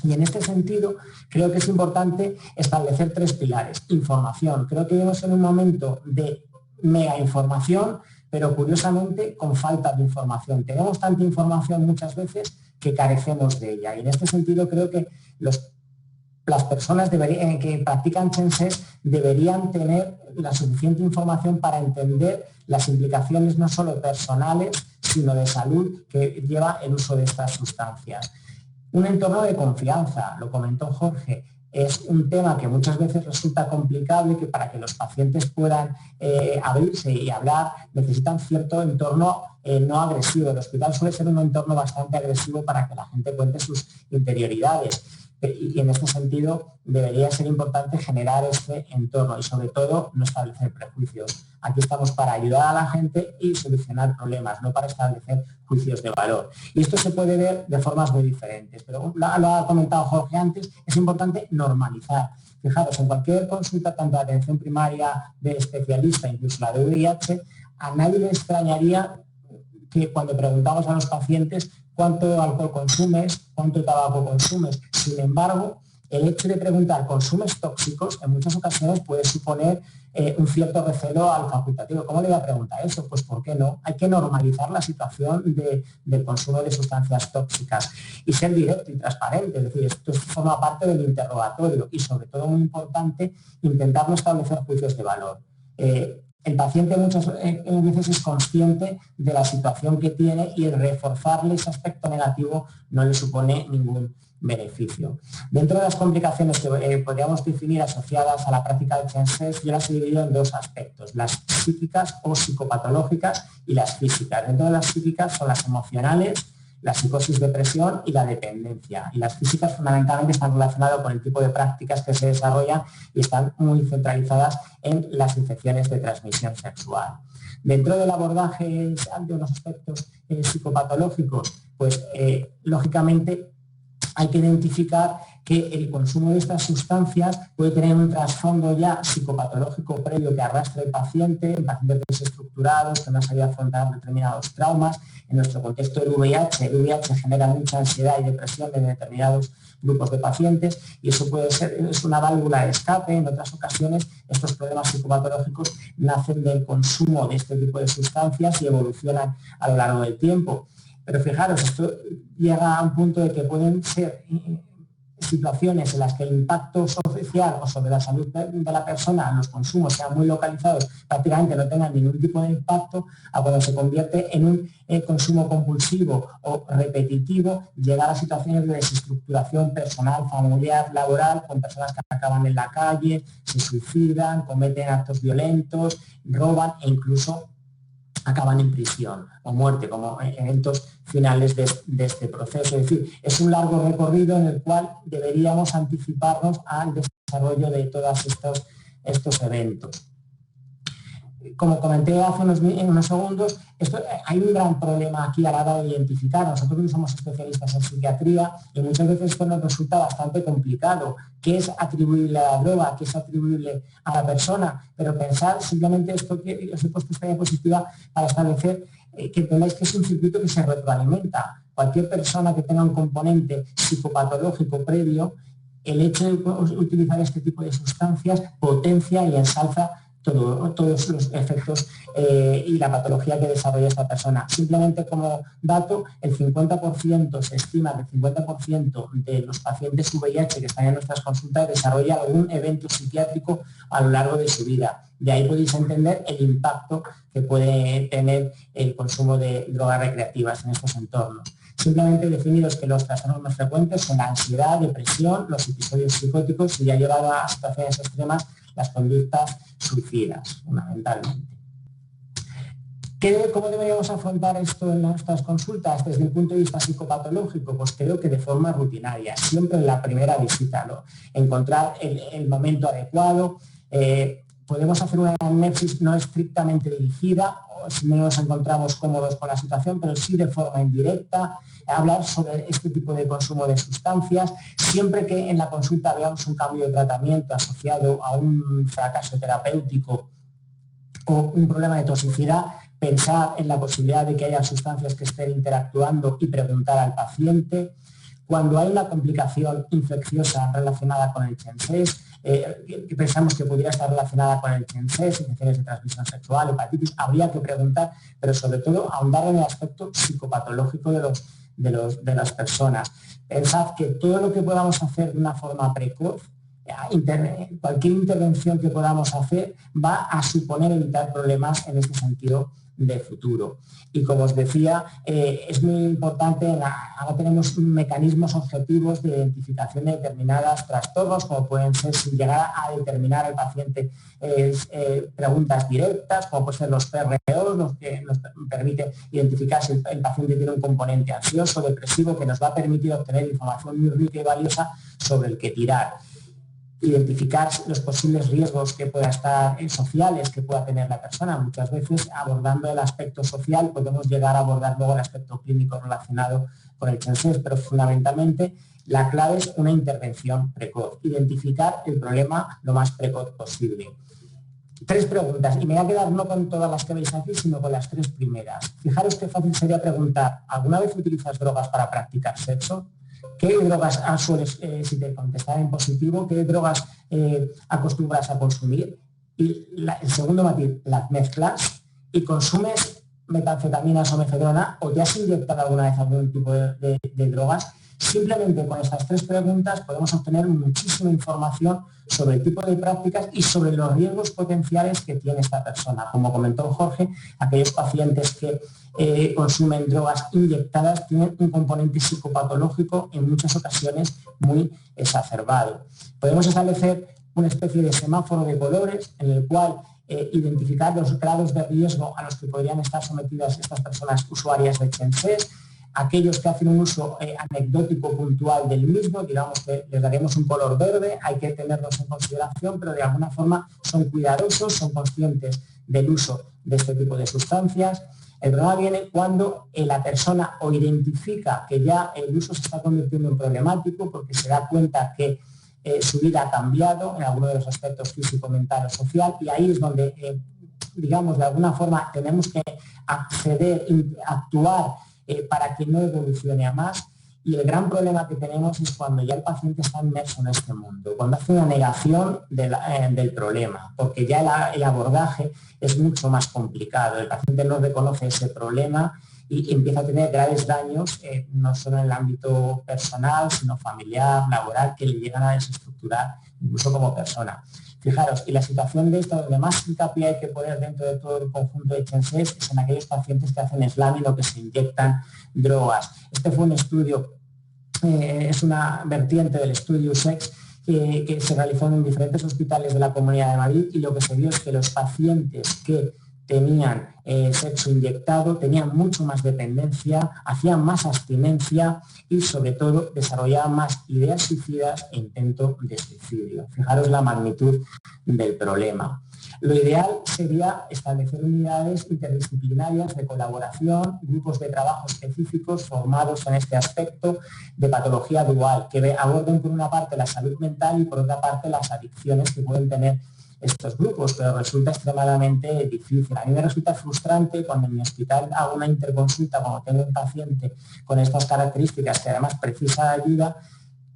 Y en este sentido, creo que es importante establecer tres pilares. Información. Creo que vivimos en un momento de mega información, pero curiosamente con falta de información. Tenemos tanta información muchas veces que carecemos de ella. Y en este sentido creo que las personas que practican CHENSES deberían tener la suficiente información para entender las implicaciones no solo personales, sino de salud que lleva el uso de estas sustancias. Un entorno de confianza, lo comentó Jorge, es un tema que muchas veces resulta complicado y que para que los pacientes puedan abrirse y hablar necesitan cierto entorno no agresivo. El hospital suele ser un entorno bastante agresivo para que la gente cuente sus interioridades. Y en este sentido debería ser importante generar este entorno y sobre todo no establecer prejuicios. Aquí estamos para ayudar a la gente y solucionar problemas, no para establecer juicios de valor. Y esto se puede ver de formas muy diferentes, pero lo ha comentado Jorge antes, es importante normalizar. Fijaros, en cualquier consulta, tanto de atención primaria, de especialista, incluso la de VIH, a nadie le extrañaría que cuando preguntamos a los pacientes cuánto alcohol consumes, cuánto tabaco consumes. Sin embargo, el hecho de preguntar ¿consumes tóxicos? En muchas ocasiones puede suponer un cierto recelo al facultativo. ¿Cómo le voy a preguntar eso? Pues ¿por qué no? Hay que normalizar la situación del consumo de sustancias tóxicas y ser directo y transparente. Es decir, esto forma parte del interrogatorio y sobre todo muy importante, intentar no establecer juicios de valor. El paciente muchas veces es consciente de la situación que tiene y el reforzarle ese aspecto negativo no le supone ningún beneficio. Dentro de las complicaciones que podríamos definir asociadas a la práctica de CHENSES, yo las he dividido en dos aspectos, las psíquicas o psicopatológicas y las físicas. Dentro de las psíquicas son las emocionales, la psicosis, depresión y la dependencia. Y las físicas fundamentalmente están relacionadas con el tipo de prácticas que se desarrollan y están muy centralizadas en las infecciones de transmisión sexual. Dentro del abordaje de unos aspectos psicopatológicos, pues lógicamente hay que identificar que el consumo de estas sustancias puede tener un trasfondo ya psicopatológico previo que arrastra el paciente, en pacientes desestructurados que no han sabido afrontar determinados traumas. En nuestro contexto del VIH, el VIH genera mucha ansiedad y depresión en determinados grupos de pacientes y eso puede ser es una válvula de escape. En otras ocasiones estos problemas psicopatológicos nacen del consumo de este tipo de sustancias y evolucionan a lo largo del tiempo. Pero fijaros, esto llega a un punto de que pueden ser situaciones en las que el impacto social o sobre la salud de la persona, los consumos sean muy localizados, prácticamente no tengan ningún tipo de impacto, a cuando se convierte en un consumo compulsivo o repetitivo, llegar a situaciones de desestructuración personal, familiar, laboral, con personas que acaban en la calle, se suicidan, cometen actos violentos, roban e incluso acaban en prisión o muerte como eventos finales de este proceso. Es decir, es un largo recorrido en el cual deberíamos anticiparnos al desarrollo de todos estos eventos. Como comenté hace unos segundos, hay un gran problema aquí a la hora de identificar. Nosotros no somos especialistas en psiquiatría y muchas veces esto nos resulta bastante complicado. ¿Qué es atribuible a la droga? ¿Qué es atribuible a la persona? Pero pensar simplemente esto que os he puesto esta diapositiva para establecer que entendáis que es un circuito que se retroalimenta. Cualquier persona que tenga un componente psicopatológico previo, el hecho de utilizar este tipo de sustancias potencia y ensalza todos los efectos y la patología que desarrolla esta persona. Simplemente como dato, el 50%, se estima que el 50% de los pacientes VIH que están en nuestras consultas desarrolla algún evento psiquiátrico a lo largo de su vida. De ahí podéis entender el impacto que puede tener el consumo de drogas recreativas en estos entornos. Simplemente definiros que los trastornos más frecuentes son la ansiedad, depresión, los episodios psicóticos y ya llevado a situaciones extremas las conductas suicidas, fundamentalmente. ¿Cómo deberíamos afrontar esto en nuestras consultas desde el punto de vista psicopatológico? Pues creo que de forma rutinaria, siempre en la primera visita, ¿no? Encontrar el momento adecuado. Podemos hacer una anamnesis no estrictamente dirigida, si no nos encontramos cómodos con la situación, pero sí de forma indirecta, hablar sobre este tipo de consumo de sustancias, siempre que en la consulta veamos un cambio de tratamiento asociado a un fracaso terapéutico o un problema de toxicidad, pensar en la posibilidad de que haya sustancias que estén interactuando y preguntar al paciente. Cuando hay una complicación infecciosa relacionada con el CHEN-6, que pensamos que pudiera estar relacionada con el CHEN-6, infecciones de transmisión sexual, hepatitis, habría que preguntar, pero sobre todo ahondar en el aspecto psicopatológico de las personas. Pensad que todo lo que podamos hacer de una forma precoz, cualquier intervención que podamos hacer va a suponer evitar problemas en este sentido de futuro. Y como os decía, es muy importante, ahora tenemos mecanismos objetivos de identificación de determinados trastornos, como pueden ser, sin llegar a determinar al paciente preguntas directas, como pueden ser los PROs, los que nos permite identificar si el paciente tiene un componente ansioso, depresivo, que nos va a permitir obtener información muy rica y valiosa sobre el que tirar. Identificar los posibles riesgos que pueda estar sociales que pueda tener la persona. Muchas veces abordando el aspecto social podemos llegar a abordar luego el aspecto clínico relacionado con el CHEN-6, pero fundamentalmente la clave es una intervención precoz, identificar el problema lo más precoz posible. 3 preguntas, y me voy a quedar no con todas las que veis aquí, sino con las 3 primeras. Fijaros qué fácil sería preguntar, ¿alguna vez utilizas drogas para practicar sexo? ¿Qué drogas sueles, si te contestan en positivo, qué drogas acostumbras a consumir? Y el segundo matiz, ¿las mezclas y consumes metanfetaminas o mefedrona o te has inyectado alguna vez algún tipo de drogas? Simplemente con estas 3 preguntas podemos obtener muchísima información sobre el tipo de prácticas y sobre los riesgos potenciales que tiene esta persona. Como comentó Jorge, aquellos pacientes que consumen drogas inyectadas tienen un componente psicopatológico en muchas ocasiones muy exacerbado. Podemos establecer una especie de semáforo de colores en el cual identificar los grados de riesgo a los que podrían estar sometidas estas personas usuarias de CHEN-6, aquellos que hacen un uso anecdótico puntual del mismo, digamos que les daremos un color verde, hay que tenerlos en consideración, pero de alguna forma son cuidadosos, son conscientes del uso de este tipo de sustancias. El problema viene cuando la persona o identifica que ya el uso se está convirtiendo en problemático porque se da cuenta que su vida ha cambiado en alguno de los aspectos físico, mental o social, y ahí es donde, digamos, de alguna forma tenemos que acceder, actuar para que no evolucione a más. Y el gran problema que tenemos es cuando ya el paciente está inmerso en este mundo, cuando hace una negación del problema, porque ya el abordaje es mucho más complicado. El paciente no reconoce ese problema y empieza a tener graves daños, no solo en el ámbito personal, sino familiar, laboral, que le llegan a desestructurar incluso como persona. Fijaros, y la situación de esto, donde más hincapié hay que poner dentro de todo el conjunto de CHENSES es en aquellos pacientes que hacen slamming o que se inyectan drogas. Este fue un estudio, es una vertiente del estudio SEX que se realizó en diferentes hospitales de la Comunidad de Madrid, y lo que se vio es que los pacientes que tenían sexo inyectado tenían mucho más dependencia, hacían más abstinencia y sobre todo desarrollaban más ideas suicidas e intento de suicidio. Fijaros la magnitud del problema. Lo ideal sería establecer unidades interdisciplinarias de colaboración, grupos de trabajo específicos formados en este aspecto de patología dual, que aborden por una parte la salud mental y por otra parte las adicciones que pueden tener estos grupos, pero resulta extremadamente difícil. A mí me resulta frustrante cuando en mi hospital hago una interconsulta, cuando tengo un paciente con estas características que además precisa de ayuda,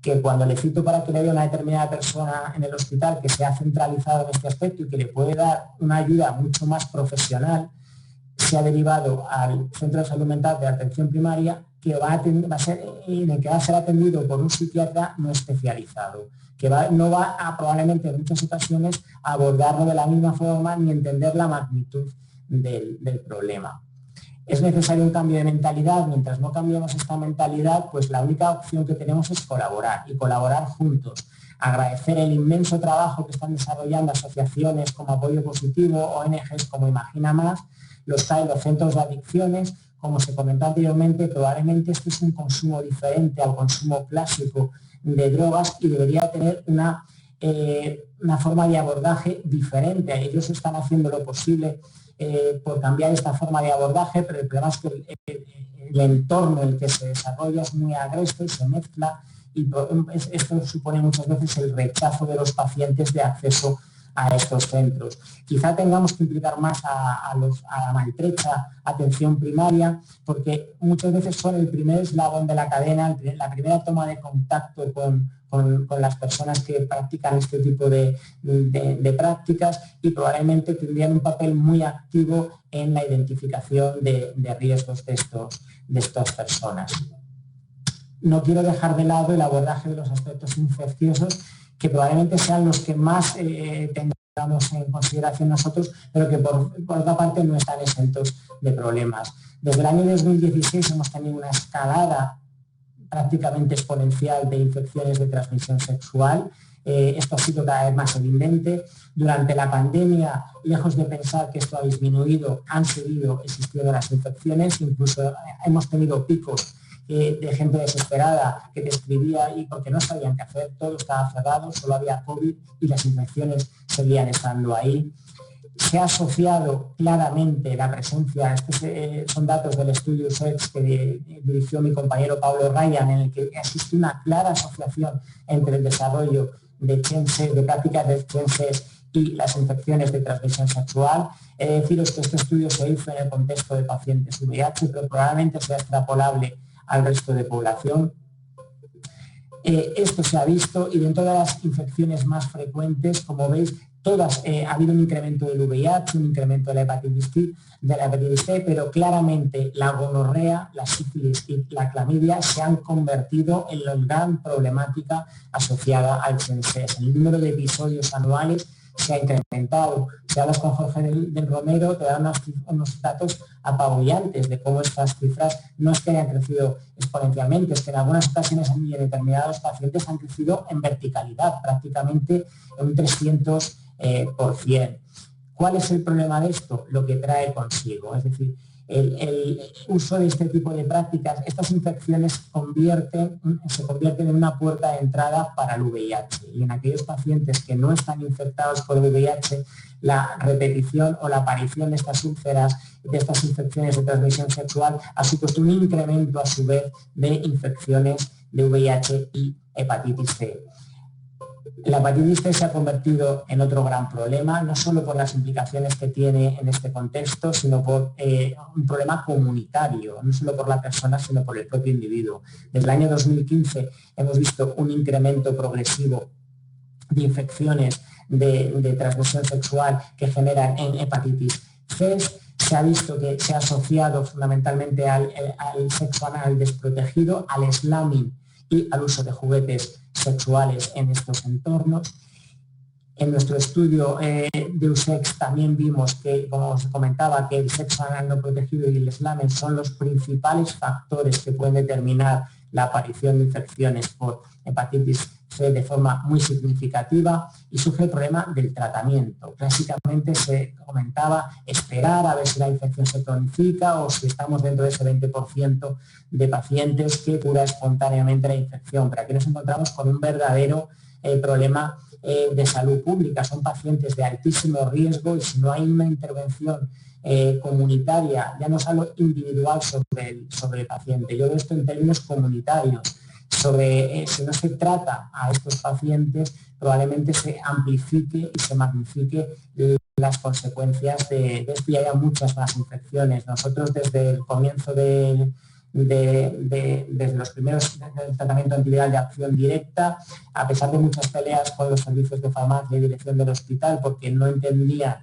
que cuando le cito para que le vea una determinada persona en el hospital que se ha centralizado en este aspecto y que le puede dar una ayuda mucho más profesional, se ha derivado al centro de salud mental de atención primaria, que en el que va a ser atendido por un psiquiatra no especializado, que no va a probablemente en muchas ocasiones a abordarlo de la misma forma ni entender la magnitud del problema. Es necesario un cambio de mentalidad. Mientras no cambiemos esta mentalidad, pues la única opción que tenemos es colaborar y colaborar juntos. Agradecer el inmenso trabajo que están desarrollando asociaciones como Apoyo Positivo, ONGs como Imagina Más, los centros de adicciones. Como se comentó anteriormente, probablemente este es un consumo diferente al consumo clásico de drogas y debería tener una forma de abordaje diferente. Ellos están haciendo lo posible por cambiar esta forma de abordaje, pero el problema es que el entorno en el que se desarrolla es muy agreste y se mezcla, y esto supone muchas veces el rechazo de los pacientes de acceso a estos centros. Quizá tengamos que implicar más a la maltrecha atención primaria, porque muchas veces son el primer eslabón de la cadena, la primera toma de contacto con las personas que practican este tipo de prácticas, y probablemente tendrían un papel muy activo en la identificación de riesgos de estas personas. No quiero dejar de lado el abordaje de los aspectos infecciosos, que probablemente sean los que más tengamos en consideración nosotros, pero que por otra parte no están exentos de problemas. Desde el año 2016 hemos tenido una escalada prácticamente exponencial de infecciones de transmisión sexual. Esto ha sido cada vez más evidente. Durante la pandemia, lejos de pensar que esto ha disminuido, han seguido existiendo las infecciones, incluso hemos tenido picos de gente desesperada que te escribía y porque no sabían qué hacer, todo estaba cerrado, solo había COVID y las infecciones seguían estando ahí. Se ha asociado claramente la presencia, son datos del estudio SEX que dirigió mi compañero Pablo Ryan, en el que existe una clara asociación entre el desarrollo de prácticas de CHENSES y las infecciones de transmisión sexual. He de deciros que este estudio se hizo en el contexto de pacientes VIH, pero probablemente sea extrapolable al resto de población. Esto se ha visto, y dentro de las infecciones más frecuentes, como veis, todas ha habido un incremento del VIH, un incremento de la hepatitis C, pero claramente la gonorrea, la sífilis y la clamidia se han convertido en la gran problemática asociada al CHENSES. El número de episodios anuales se ha incrementado. Si hablas con Jorge del Romero, te dan unos datos apabullantes de cómo estas cifras no es que hayan crecido exponencialmente, es que en algunas ocasiones y en determinados pacientes han crecido en verticalidad, prácticamente en un 300%. ¿Cuál es el problema de esto? Lo que trae consigo, es decir, el uso de este tipo de prácticas, estas infecciones se convierten en una puerta de entrada para el VIH, y en aquellos pacientes que no están infectados por el VIH, la repetición o la aparición de estas úlceras, de estas infecciones de transmisión sexual, ha supuesto un incremento a su vez de infecciones de VIH y hepatitis C. La hepatitis C se ha convertido en otro gran problema, no solo por las implicaciones que tiene en este contexto, sino por un problema comunitario, no solo por la persona, sino por el propio individuo. Desde el año 2015 hemos visto un incremento progresivo de infecciones de transmisión sexual que generan en hepatitis C. Se se ha visto que se ha asociado fundamentalmente al sexo anal desprotegido, al slamming y al uso de juguetes sexuales en estos entornos. En nuestro estudio de USEX también vimos que, como os comentaba, que el sexo anal no protegido y el slamming son los principales factores que pueden determinar la aparición de infecciones por hepatitis C de forma muy significativa, y surge el problema del tratamiento. Clásicamente se comentaba esperar a ver si la infección se cronifica o si estamos dentro de ese 20% de pacientes que cura espontáneamente la infección, pero aquí nos encontramos con un verdadero problema de salud pública. Son pacientes de altísimo riesgo y si no hay una intervención comunitaria, ya no solo individual sobre el paciente, yo veo esto en términos comunitarios, si no se trata a estos pacientes, probablemente se amplifique y se magnifique las consecuencias de esto y haya muchas más infecciones. Nosotros desde el comienzo desde los primeros del tratamiento antiviral de acción directa, a pesar de muchas peleas con los servicios de farmacia y dirección del hospital, porque no entendían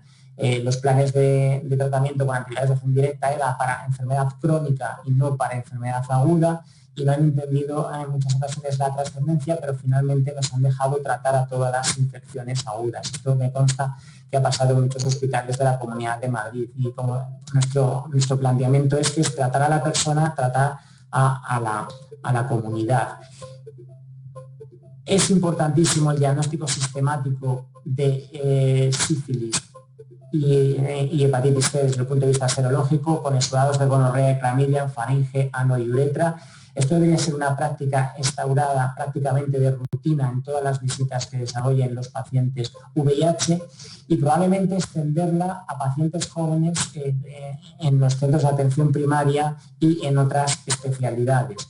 los planes de tratamiento con antivirales de acción directa era para enfermedad crónica y no para enfermedad aguda, y no han entendido en muchas ocasiones la trascendencia, pero finalmente nos han dejado tratar a todas las infecciones agudas. Esto me consta que ha pasado en muchos hospitales de la Comunidad de Madrid, y como nuestro planteamiento es que es tratar a la persona, tratar a la comunidad. Es importantísimo el diagnóstico sistemático de sífilis y hepatitis C desde el punto de vista serológico, con exudados de gonorrea y clamidia en faringe, ano y uretra. Esto debería ser una práctica instaurada prácticamente de rutina en todas las visitas que desarrollen los pacientes VIH, y probablemente extenderla a pacientes jóvenes en los centros de atención primaria y en otras especialidades.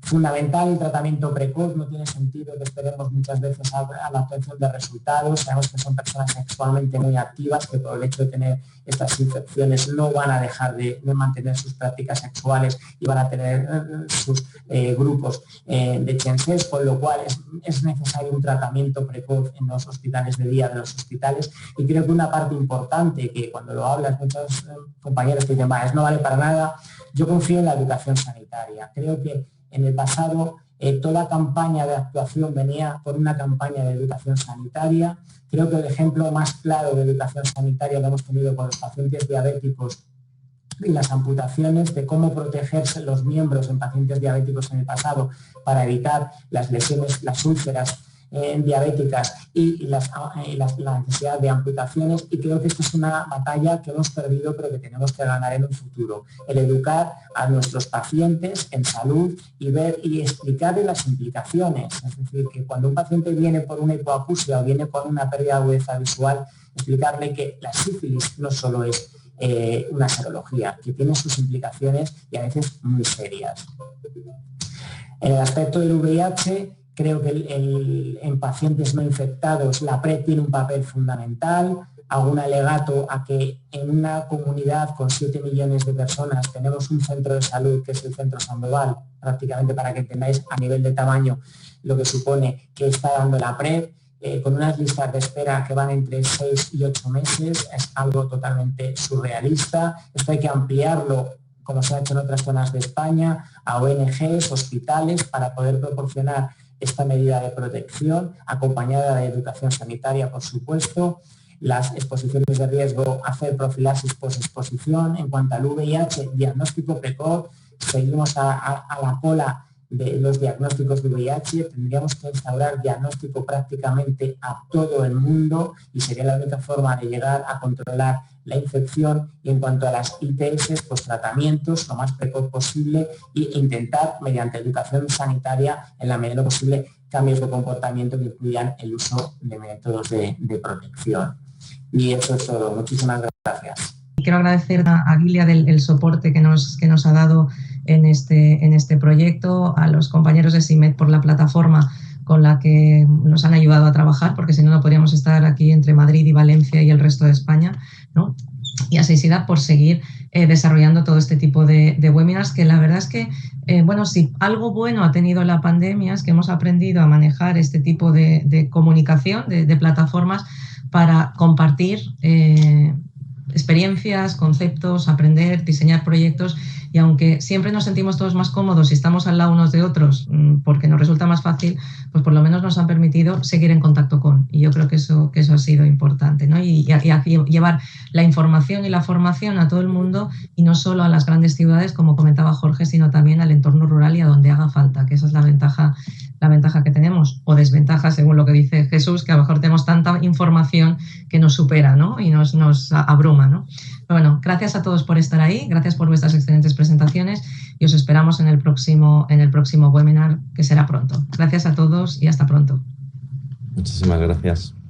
Fundamental el tratamiento precoz, no tiene sentido que esperemos muchas veces a la obtención de resultados. Sabemos que son personas sexualmente muy activas que por el hecho de tener estas infecciones no van a dejar de mantener sus prácticas sexuales y van a tener sus grupos de chances, con lo cual es necesario un tratamiento precoz en los hospitales de día de los hospitales. Y creo que una parte importante, que cuando lo hablas muchos compañeros te dicen, no vale para nada, yo confío en la educación sanitaria. Creo que en el pasado, toda campaña de actuación venía por una campaña de educación sanitaria. Creo que el ejemplo más claro de educación sanitaria lo hemos tenido con los pacientes diabéticos y las amputaciones, de cómo protegerse los miembros en pacientes diabéticos en el pasado para evitar las lesiones, las úlceras diabéticas y la necesidad de amputaciones, y creo que esta es una batalla que hemos perdido pero que tenemos que ganar en un futuro, el educar a nuestros pacientes en salud y ver y explicarles las implicaciones. Es decir, que cuando un paciente viene por una hipoacusia o viene con una pérdida de agudeza visual, explicarle que la sífilis no solo es una serología, que tiene sus implicaciones y a veces muy serias. En el aspecto del VIH, creo que en pacientes no infectados la PrEP tiene un papel fundamental. Hago un alegato a que en una comunidad con 7 millones de personas tenemos un centro de salud que es el Centro Sandoval, prácticamente para que entendáis a nivel de tamaño lo que supone que está dando la PrEP, con unas listas de espera que van entre 6 y 8 meses, es algo totalmente surrealista. Esto hay que ampliarlo, como se ha hecho en otras zonas de España, a ONGs, hospitales, para poder proporcionar esta medida de protección, acompañada de educación sanitaria, por supuesto, las exposiciones de riesgo, hacer profilaxis posexposición. En cuanto al VIH, diagnóstico precoz, seguimos a la cola de los diagnósticos de VIH, tendríamos que instaurar diagnóstico prácticamente a todo el mundo y sería la única forma de llegar a controlar la infección. Y en cuanto a las ITS, pues tratamientos lo más precoz posible e intentar, mediante educación sanitaria, en la medida de lo posible, cambios de comportamiento que incluyan el uso de métodos de protección. Y eso es todo. Muchísimas gracias. Quiero agradecer a Gilead el soporte que nos ha dado en este proyecto, a los compañeros de SIMED por la plataforma con la que nos han ayudado a trabajar, porque si no, no podríamos estar aquí entre Madrid y Valencia y el resto de España, ¿no? Y a SEISIDA por seguir desarrollando todo este tipo de webinars, que la verdad es que, si algo bueno ha tenido la pandemia es que hemos aprendido a manejar este tipo de comunicación, de plataformas para compartir experiencias, conceptos, aprender, diseñar proyectos, y aunque siempre nos sentimos todos más cómodos si estamos al lado unos de otros porque nos resulta más fácil, pues por lo menos nos han permitido seguir en contacto con, y yo creo que eso ha sido importante, ¿no? Y llevar la información y la formación a todo el mundo, y no solo a las grandes ciudades, como comentaba Jorge, sino también al entorno rural y a donde haga falta, que esa es la ventaja que tenemos, o desventaja según lo que dice Jesús, que a lo mejor tenemos tanta información que nos supera, ¿no? Y nos abruma, ¿no? Pero bueno, gracias a todos por estar ahí, gracias por vuestras excelentes presentaciones, y os esperamos en el próximo webinar, que será pronto. Gracias a todos y hasta pronto. Muchísimas gracias.